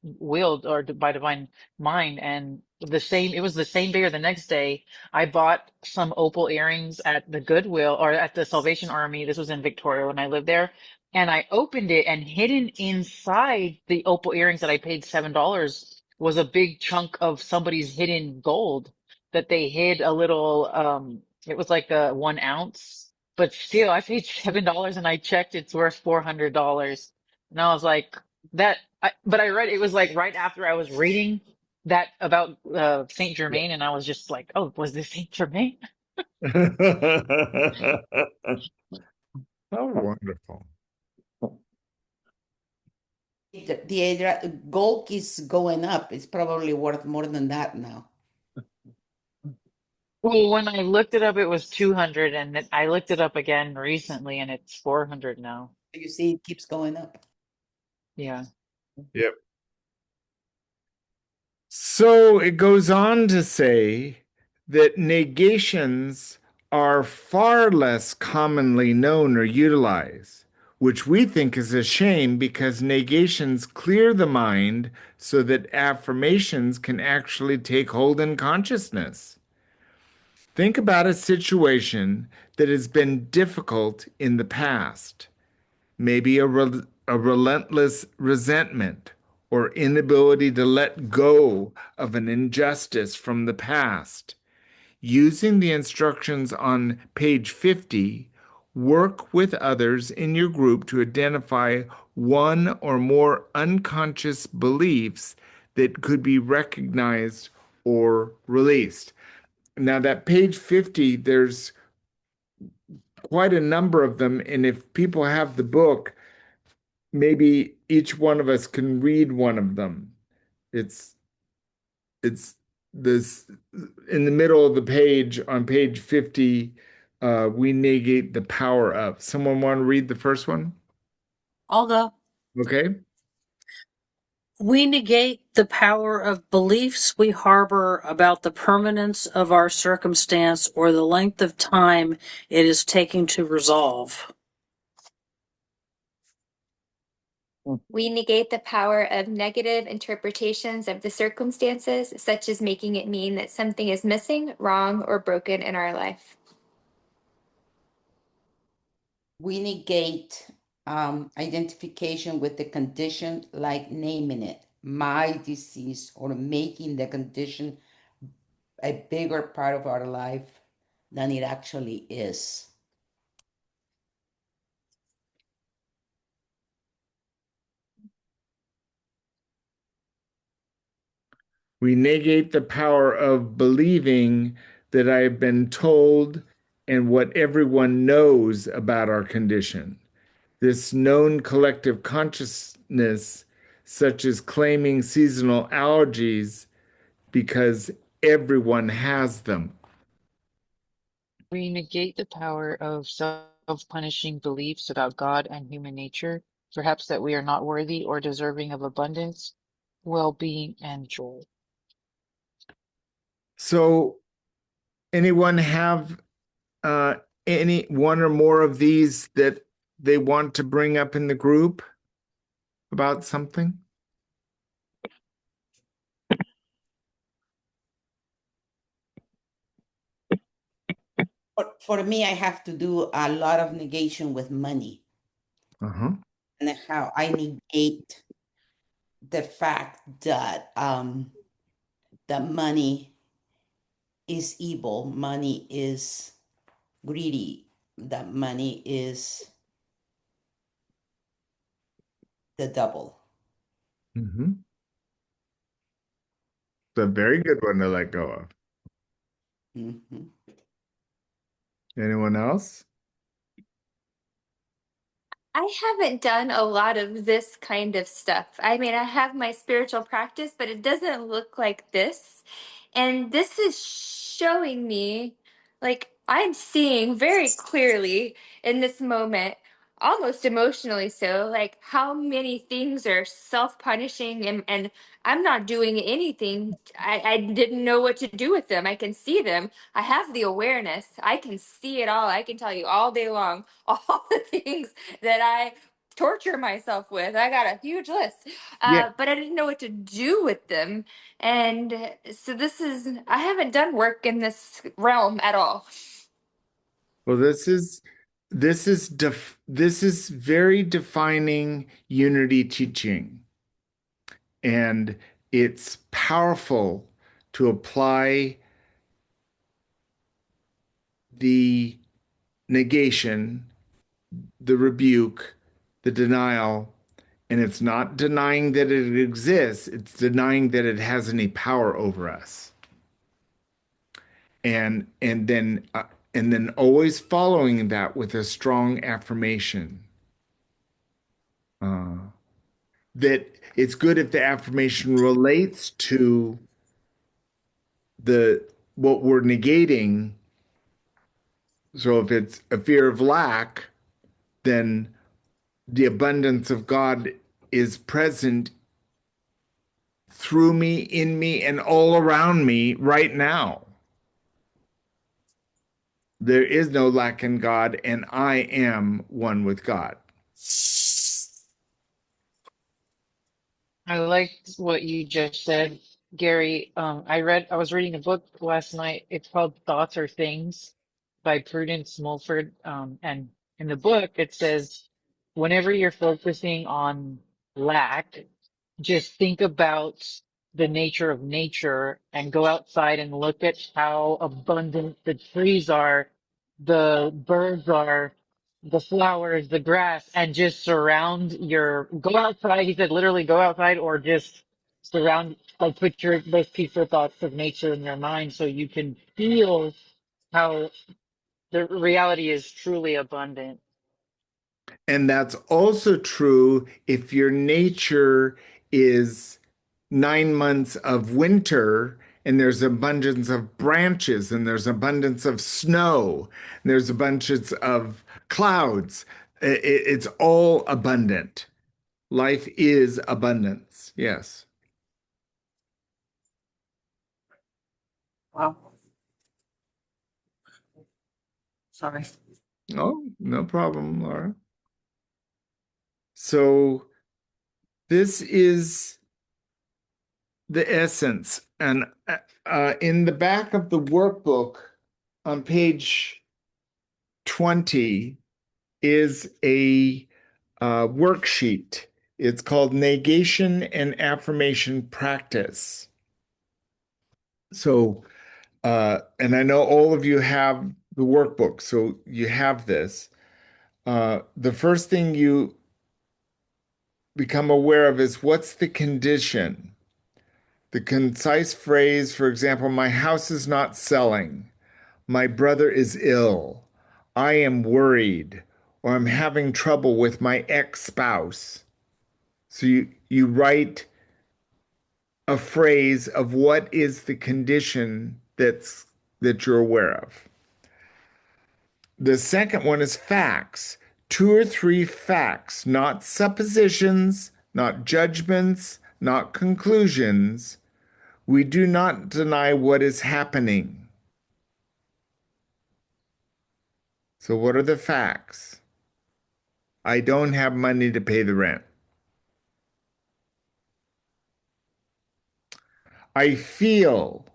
willed or by divine mind. And it was the same day or the next day, I bought some opal earrings at the Goodwill, or at the Salvation Army. This was in Victoria when I lived there. And I opened it, and hidden inside the opal earrings that I paid $7 was a big chunk of somebody's hidden gold that they hid a little. It was like a 1 ounce, but still I paid $7, and I checked, it's worth $400. And I was like, but I read, it was like right after I was reading that about Saint Yeah. Germain, and I was just like, oh, was this Saint Germain? Oh, wonderful. The gold is going up. It's probably worth more than that now. Well, when I looked it up, it was 200, and I looked it up again recently, and it's 400 now. You see, it keeps going up. Yeah. Yep. So it goes on to say that negations are far less commonly known or utilized, which we think is a shame because negations clear the mind so that affirmations can actually take hold in consciousness. Think about a situation that has been difficult in the past, maybe a relentless resentment or inability to let go of an injustice from the past. Using the instructions on page 50, work with others in your group to identify one or more unconscious beliefs that could be recognized or released. Now, that page 50, there's quite a number of them. And if people have the book, maybe each one of us can read one of them. It's this in the middle of the page on page 50. We negate the power of. Someone want to read the first one? I'll go. Okay. We negate the power of beliefs we harbor about the permanence of our circumstance or the length of time it is taking to resolve. We negate the power of negative interpretations of the circumstances, such as making it mean that something is missing, wrong, or broken in our life. We negate identification with the condition, like naming it my disease, or making the condition a bigger part of our life than it actually is. We negate the power of believing that I have been told and what everyone knows about our condition. This known collective consciousness, such as claiming seasonal allergies because everyone has them. We negate the power of self-punishing beliefs about God and human nature, perhaps that we are not worthy or deserving of abundance, well-being, and joy. So, anyone have any one or more of these that they want to bring up in the group about something? For me, I have to do a lot of negation with money. Uh-huh. And how I negate the fact that money is evil, money is greedy, that money is the devil. Mm-hmm. It's a very good one to let go of. Mm-hmm. Anyone else? I haven't done a lot of this kind of stuff. I mean, I have my spiritual practice, but it doesn't look like this. And this is showing me, like, I'm seeing very clearly in this moment, almost emotionally so, like how many things are self-punishing, and I'm not doing anything. I didn't know what to do with them. I can see them. I have the awareness. I can see it all. I can tell you all day long all the things that I torture myself with. I got a huge list. Yeah. But I didn't know what to do with them. And so I haven't done work in this realm at all. Well, this is very defining unity teaching, and it's powerful to apply the negation, the rebuke, the denial, and it's not denying that it exists, it's denying that it has any power over us. And then always following that with a strong affirmation. Uh, that it's good if the affirmation relates to the what we're negating. So if it's a fear of lack, then the abundance of God is present through me, in me, and all around me right now. There is no lack in God, and I am one with God. I liked what you just said, Gary. I was reading a book last night. It's called Thoughts Are Things by Prudence Mulford. And in the book, it says, whenever you're focusing on lack, just think about the nature of nature and go outside and look at how abundant the trees are, the birds are, the flowers, the grass, and just go outside. He said, literally go outside or just like put those peaceful thoughts of nature in your mind so you can feel how the reality is truly abundant. And that's also true if your nature is 9 months of winter and there's abundance of branches and there's abundance of snow and there's abundance of clouds. It's all abundant. Life is abundance. Yes. Wow. Sorry. Oh, no problem, Laura. So this is the essence. And in the back of the workbook on page 20 is a worksheet. It's called Negation and Affirmation Practice. So, and I know all of you have the workbook, so you have this. The first thing you become aware of is what's the condition? The concise phrase, for example, my house is not selling. My brother is ill. I am worried, or I'm having trouble with my ex-spouse. So you write a phrase of what is the condition that you're aware of. The second one is facts. 2 or 3 facts, not suppositions, not judgments, not conclusions. We do not deny what is happening. So, what are the facts? I don't have money to pay the rent. I feel,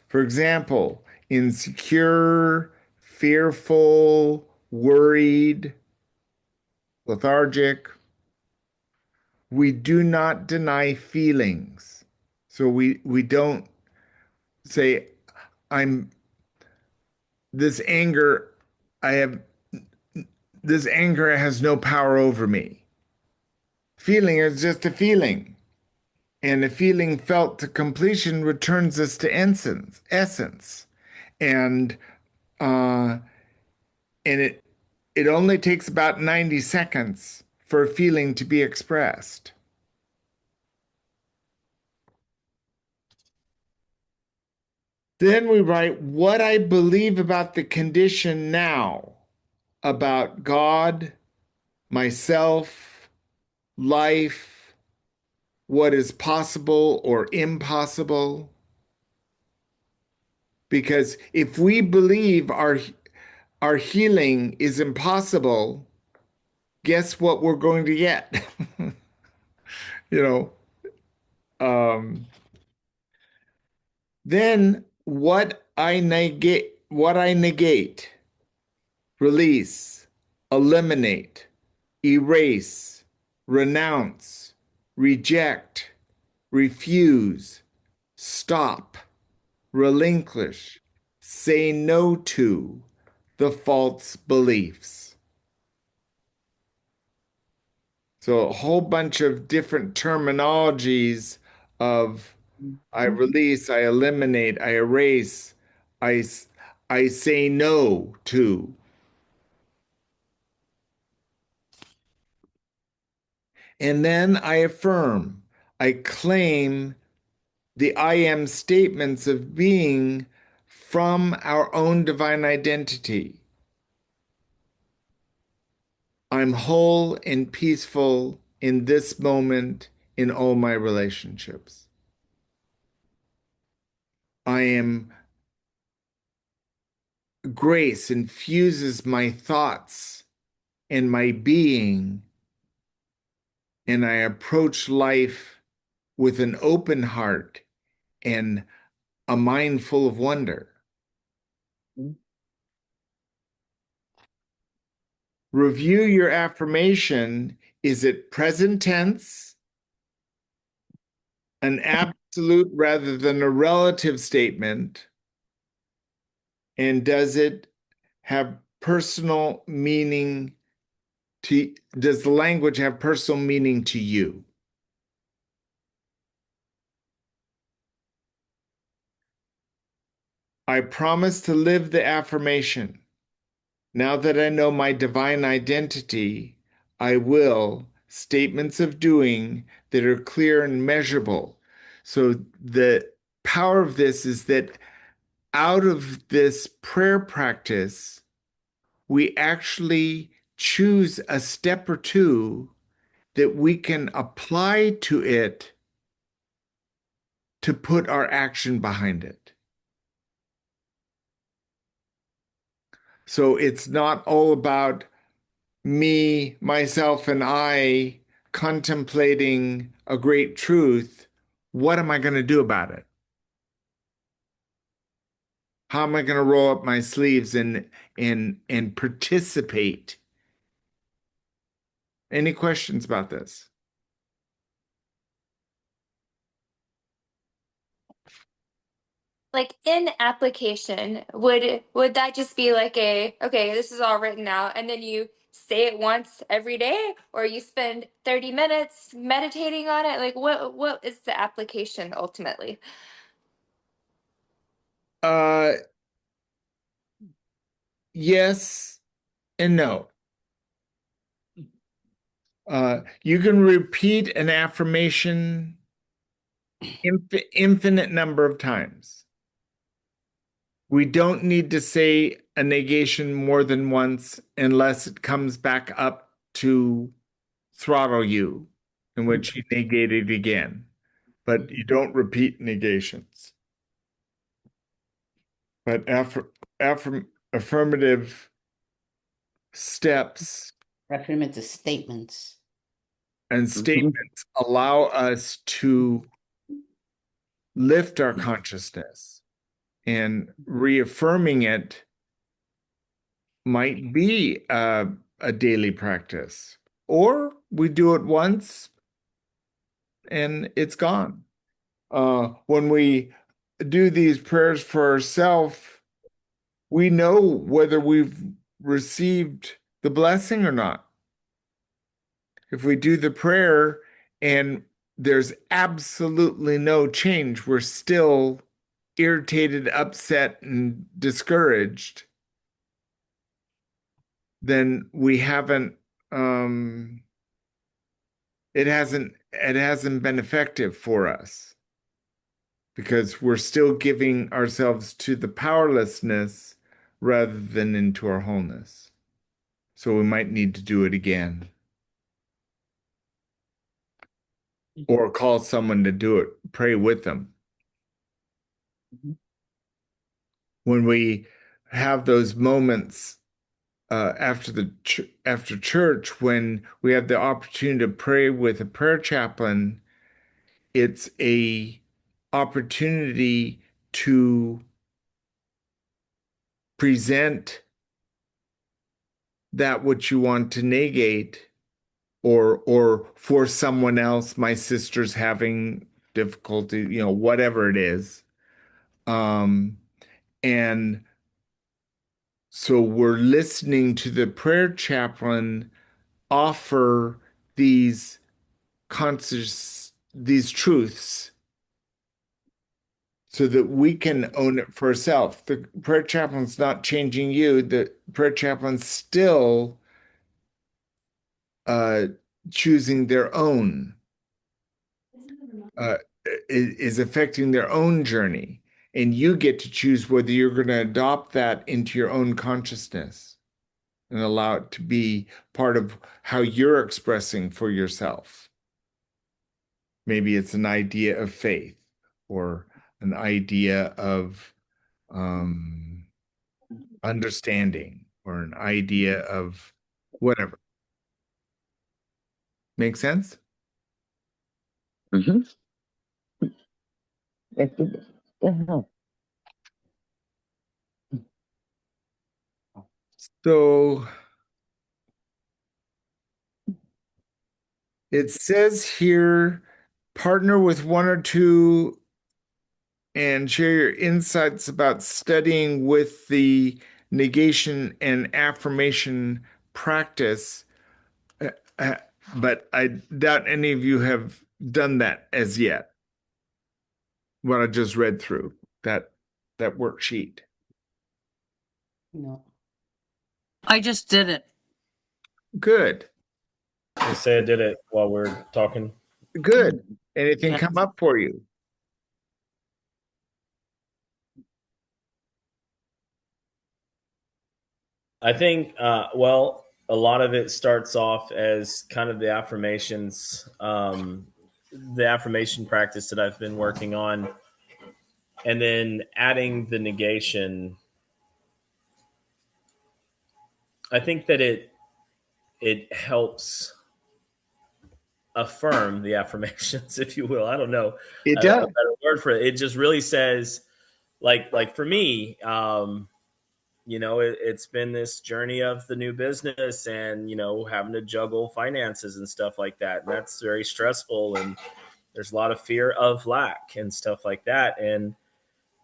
for example, insecure, fearful, worried, lethargic. We do not deny feelings. So we don't say, I'm this anger, I have this anger has no power over me. Feeling is just a feeling. And a feeling felt to completion returns us to essence. And uh, it only takes about 90 seconds for a feeling to be expressed. Then we write what I believe about the condition now, about God, myself, life, what is possible or impossible. Because if we believe our healing is impossible, guess what we're going to get? you know, um, then what I negate, release, eliminate, erase, renounce, reject, refuse, stop, relinquish, say no to the false beliefs. So a whole bunch of different terminologies of I release, I eliminate, I erase, I, I say no to. And then I affirm, I claim the I am statements of being from our own divine identity. I'm whole and peaceful in this moment in all my relationships. I am grace infuses my thoughts and my being, and I approach life with an open heart and a mind full of wonder. Review your affirmation. Is it present tense, an absolute rather than a relative statement? And does it have personal meaning does the language have personal meaning to you? I promise to live the affirmation. Now that I know my divine identity, I will statements of doing that are clear and measurable. So the power of this is that out of this prayer practice, we actually choose a step or two that we can apply to it to put our action behind it. So it's not all about me, myself, and I contemplating a great truth. What am I going to do about it? How am I going to roll up my sleeves and participate? Any questions about this? Like in application, would that just be like a, okay, this is all written out, and then you say it once every day, or you spend 30 minutes meditating on it? Like what is the application ultimately? Uh, yes and no. You can repeat an affirmation infinite number of times. We don't need to say a negation more than once unless it comes back up to throttle you, in which you negate it again. But you don't repeat negations. But affirmative steps Affirmative statements. and statements allow us to lift our consciousness, and reaffirming it might be a daily practice, or we do it once and it's gone. When we do these prayers for ourselves, we know whether we've received the blessing or not. If we do the prayer and there's absolutely no change, we're still irritated, upset, and discouraged, then we haven't it hasn't been effective for us, because we're still giving ourselves to the powerlessness rather than into our wholeness. So we might need to do it again or call someone to do it, pray with them. When we have those moments after church, when we have the opportunity to pray with a prayer chaplain, it's a opportunity to present that which you want to negate, or for someone else, my sister's having difficulty, whatever it is. Um, and so we're listening to the prayer chaplain offer these these truths so that we can own it for ourselves. The prayer chaplain's not changing you. The prayer chaplain's still uh, choosing their own, uh, is affecting their own journey. And you get to choose whether you're going to adopt that into your own consciousness and allow it to be part of how you're expressing for yourself. Maybe it's an idea of faith or an idea of understanding or an idea of whatever. Make sense? Mm-hmm. Uh-huh. So it says here, partner with one or two and share your insights about studying with the negation and affirmation practice. Uh, uh, but I doubt any of you have done that as yet. What I just read through that worksheet. No. I just did it. Good, I say I did it while we're talking. good. Anything Yeah. come up for you? I think, well, a lot of it starts off as kind of the affirmations, the affirmation practice that I've been working on, and then adding the negation. I think that it helps affirm the affirmations, if you will. I don't know It a does. better word for it. It just really says, like for me, it's been this journey of the new business and, having to juggle finances and stuff like that. And that's very stressful. And there's a lot of fear of lack and stuff like that. And,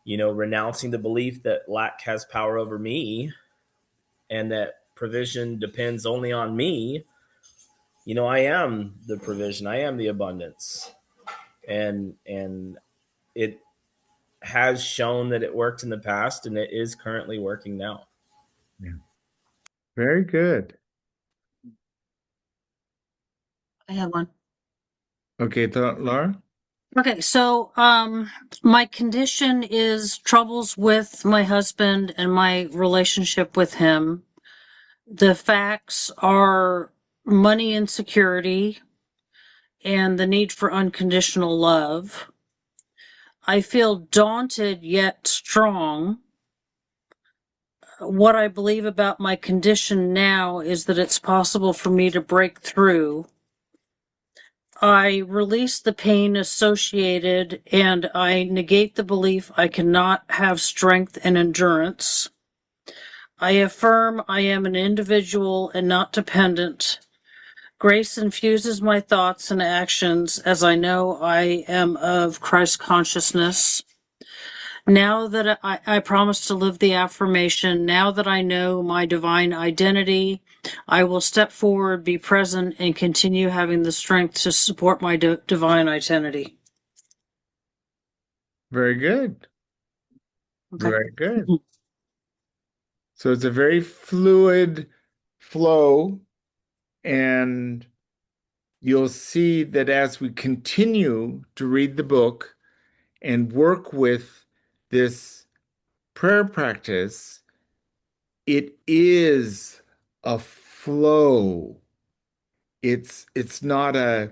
renouncing the belief that lack has power over me and that provision depends only on me. I am the provision. I am the abundance. And it has shown that it worked in the past and it is currently working now. Yeah. Very good. I have one. Okay, Laura? Okay, so my condition is troubles with my husband and my relationship with him. The facts are money insecurity and the need for unconditional love. I feel daunted yet strong. What I believe about my condition now is that it's possible for me to break through. I release the pain associated and I negate the belief I cannot have strength and endurance. I affirm I am an individual and not dependent. Grace infuses my thoughts and actions as I know I am of Christ consciousness. Now that I promise to live the affirmation, now that I know my divine identity, I will step forward, be present, and continue having the strength to support my divine identity. Very good. Okay. Very good. So it's a very fluid flow, and you'll see that as we continue to read the book and work with this prayer practice, it is a flow. It's not a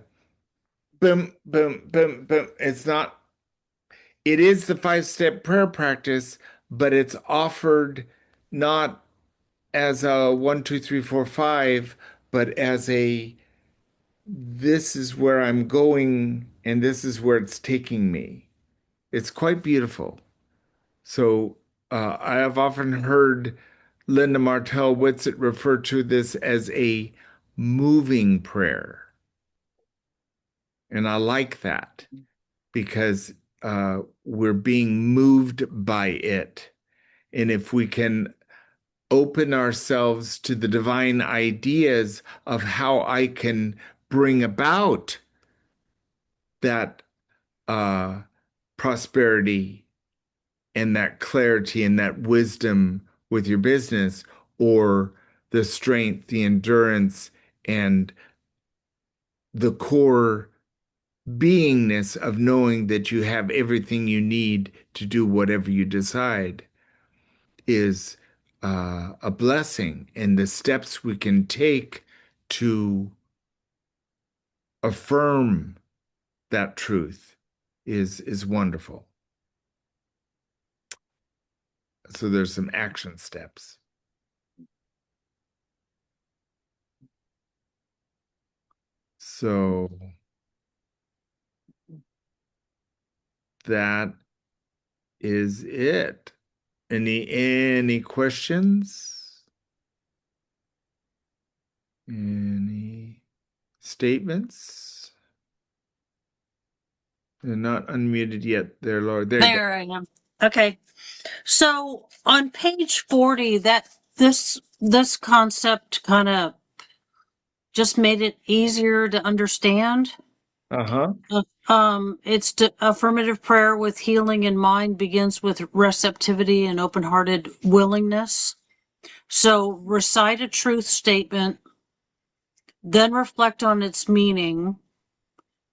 boom, boom, boom, boom. It's not, it is the 5-step prayer practice, but it's offered not as a 1, 2, 3, 4, 5, but as a this is where I'm going and this is where it's taking me. It's quite beautiful. So I have often heard Linda Martell Whitsitt refer to this as a moving prayer. And I like that because we're being moved by it. And if we can open ourselves to the divine ideas of how I can bring about that prosperity and that clarity and that wisdom with your business, or the strength, the endurance, and the core beingness of knowing that you have everything you need to do whatever you decide is a blessing. And the steps we can take to affirm that truth is wonderful. So there's some action steps. So that is it. Any questions? Any statements? They're not unmuted yet there, Lord. There you go. There I am. Okay. So on page 40, that this concept kind of just made it easier to understand. Uh-huh. It's affirmative prayer with healing in mind begins with receptivity and open-hearted willingness. So recite a truth statement, then reflect on its meaning,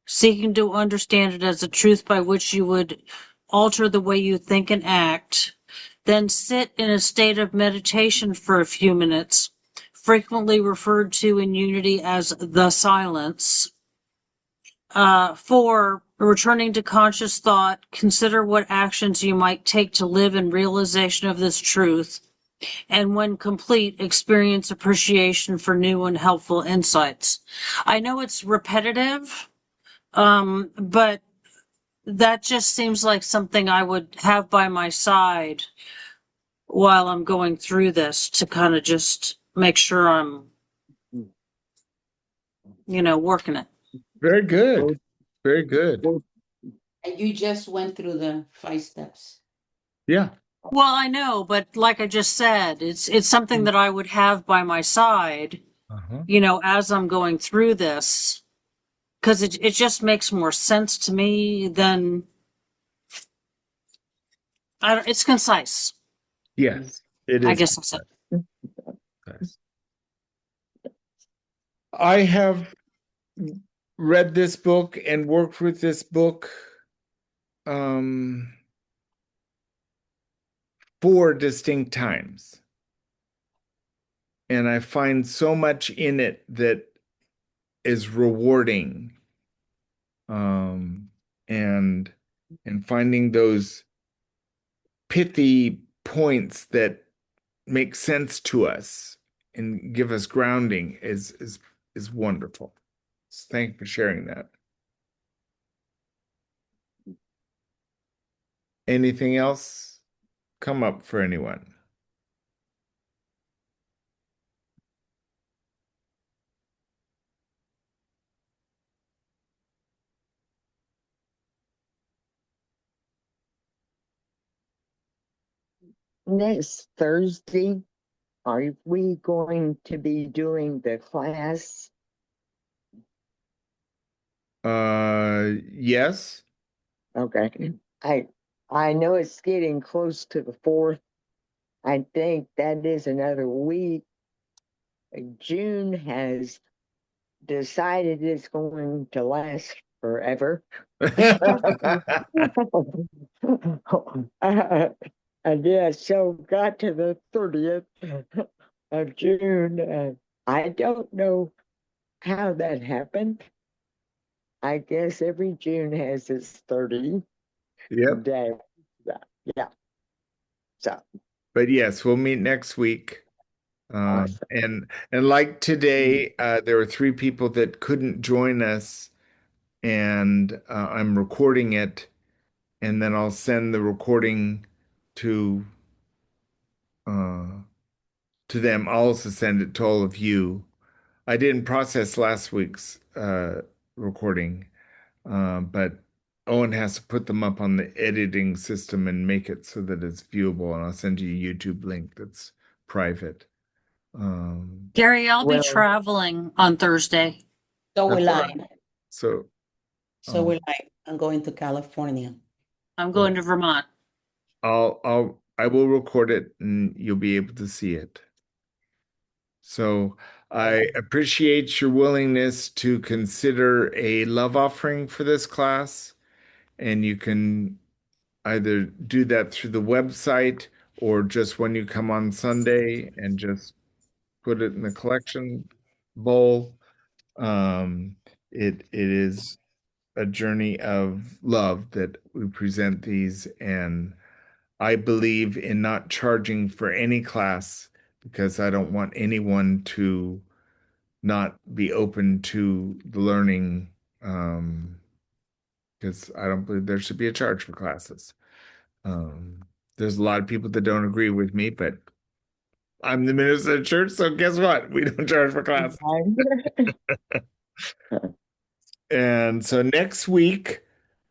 seeking to understand it as a truth by which you would alter the way you think and act. Then sit in a state of meditation for a few minutes, frequently referred to in Unity as the silence. For returning to conscious thought, consider what actions you might take to live in realization of this truth. And when complete, experience appreciation for new and helpful insights. I know it's repetitive, but that just seems like something I would have by my side while I'm going through this to kind of just make sure I'm, working it. Very good. Very good. And you just went through the 5 steps. Yeah. Well, I know, but like I just said, it's something that I would have by my side, Uh-huh. as I'm going through this, because it just makes more sense to me than it's concise. Yes, it I is. guess that's it. Yes. I have read this book and worked with this book 4 distinct times. And I find so much in it that is rewarding. And finding those pithy points that make sense to us and give us grounding is wonderful. So thank you for sharing that. Anything else come up for anyone? Next Thursday, are we going to be doing the class? Yes. Okay. I know it's getting close to the 4th. I think that is another week. June has decided it's going to last forever. And yeah, so got to the 30th of June. I don't know how that happened. I guess every June has its 30 Yep. day. Yeah. So But yes, we'll meet next week. awesome. And like today, there were three people that couldn't join us, and I'm recording it, and then I'll send the recording to uh, to them. I'll also send it to all of you. I didn't process last week's recording, but Owen has to put them up on the editing system and make it so that it's viewable. And I'll send you a YouTube link that's private. Gary, I'll be Well, traveling on Thursday. So That's will all I. right. So, So will I. I'm going to California. I'm well, going to Vermont. I will record it and you'll be able to see it. So I appreciate your willingness to consider a love offering for this class, and you can either do that through the website or just when you come on Sunday and just put it in the collection bowl. It is a journey of love that we present these, and I believe in not charging for any class because I don't want anyone to not be open to the learning, because I don't believe there should be a charge for classes. There's a lot of people that don't agree with me, but I'm the minister of the church, so guess what? We don't charge for classes. And so next week,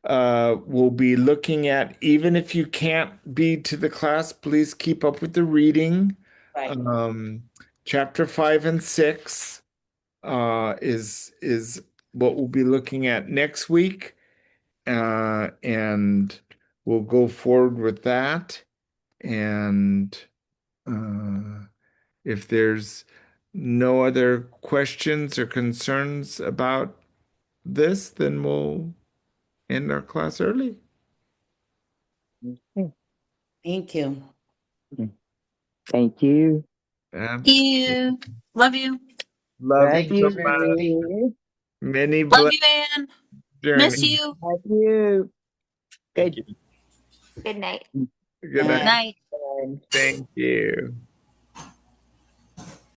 we'll be looking at, even if you can't be to the class, please keep up with the reading. Right. Chapter 5 and 6 is what we'll be looking at next week. And we'll go forward with that. And if there's no other questions or concerns about this, then we'll end our class early. Thank you. Thank you. You. Love you. Love Love you Thank you so for much. everything. you. Many Love blessed you, Ann. Miss journey. you. Love you. Thank Good. you. Good night. Good Night. night. Night. Night. Thank you.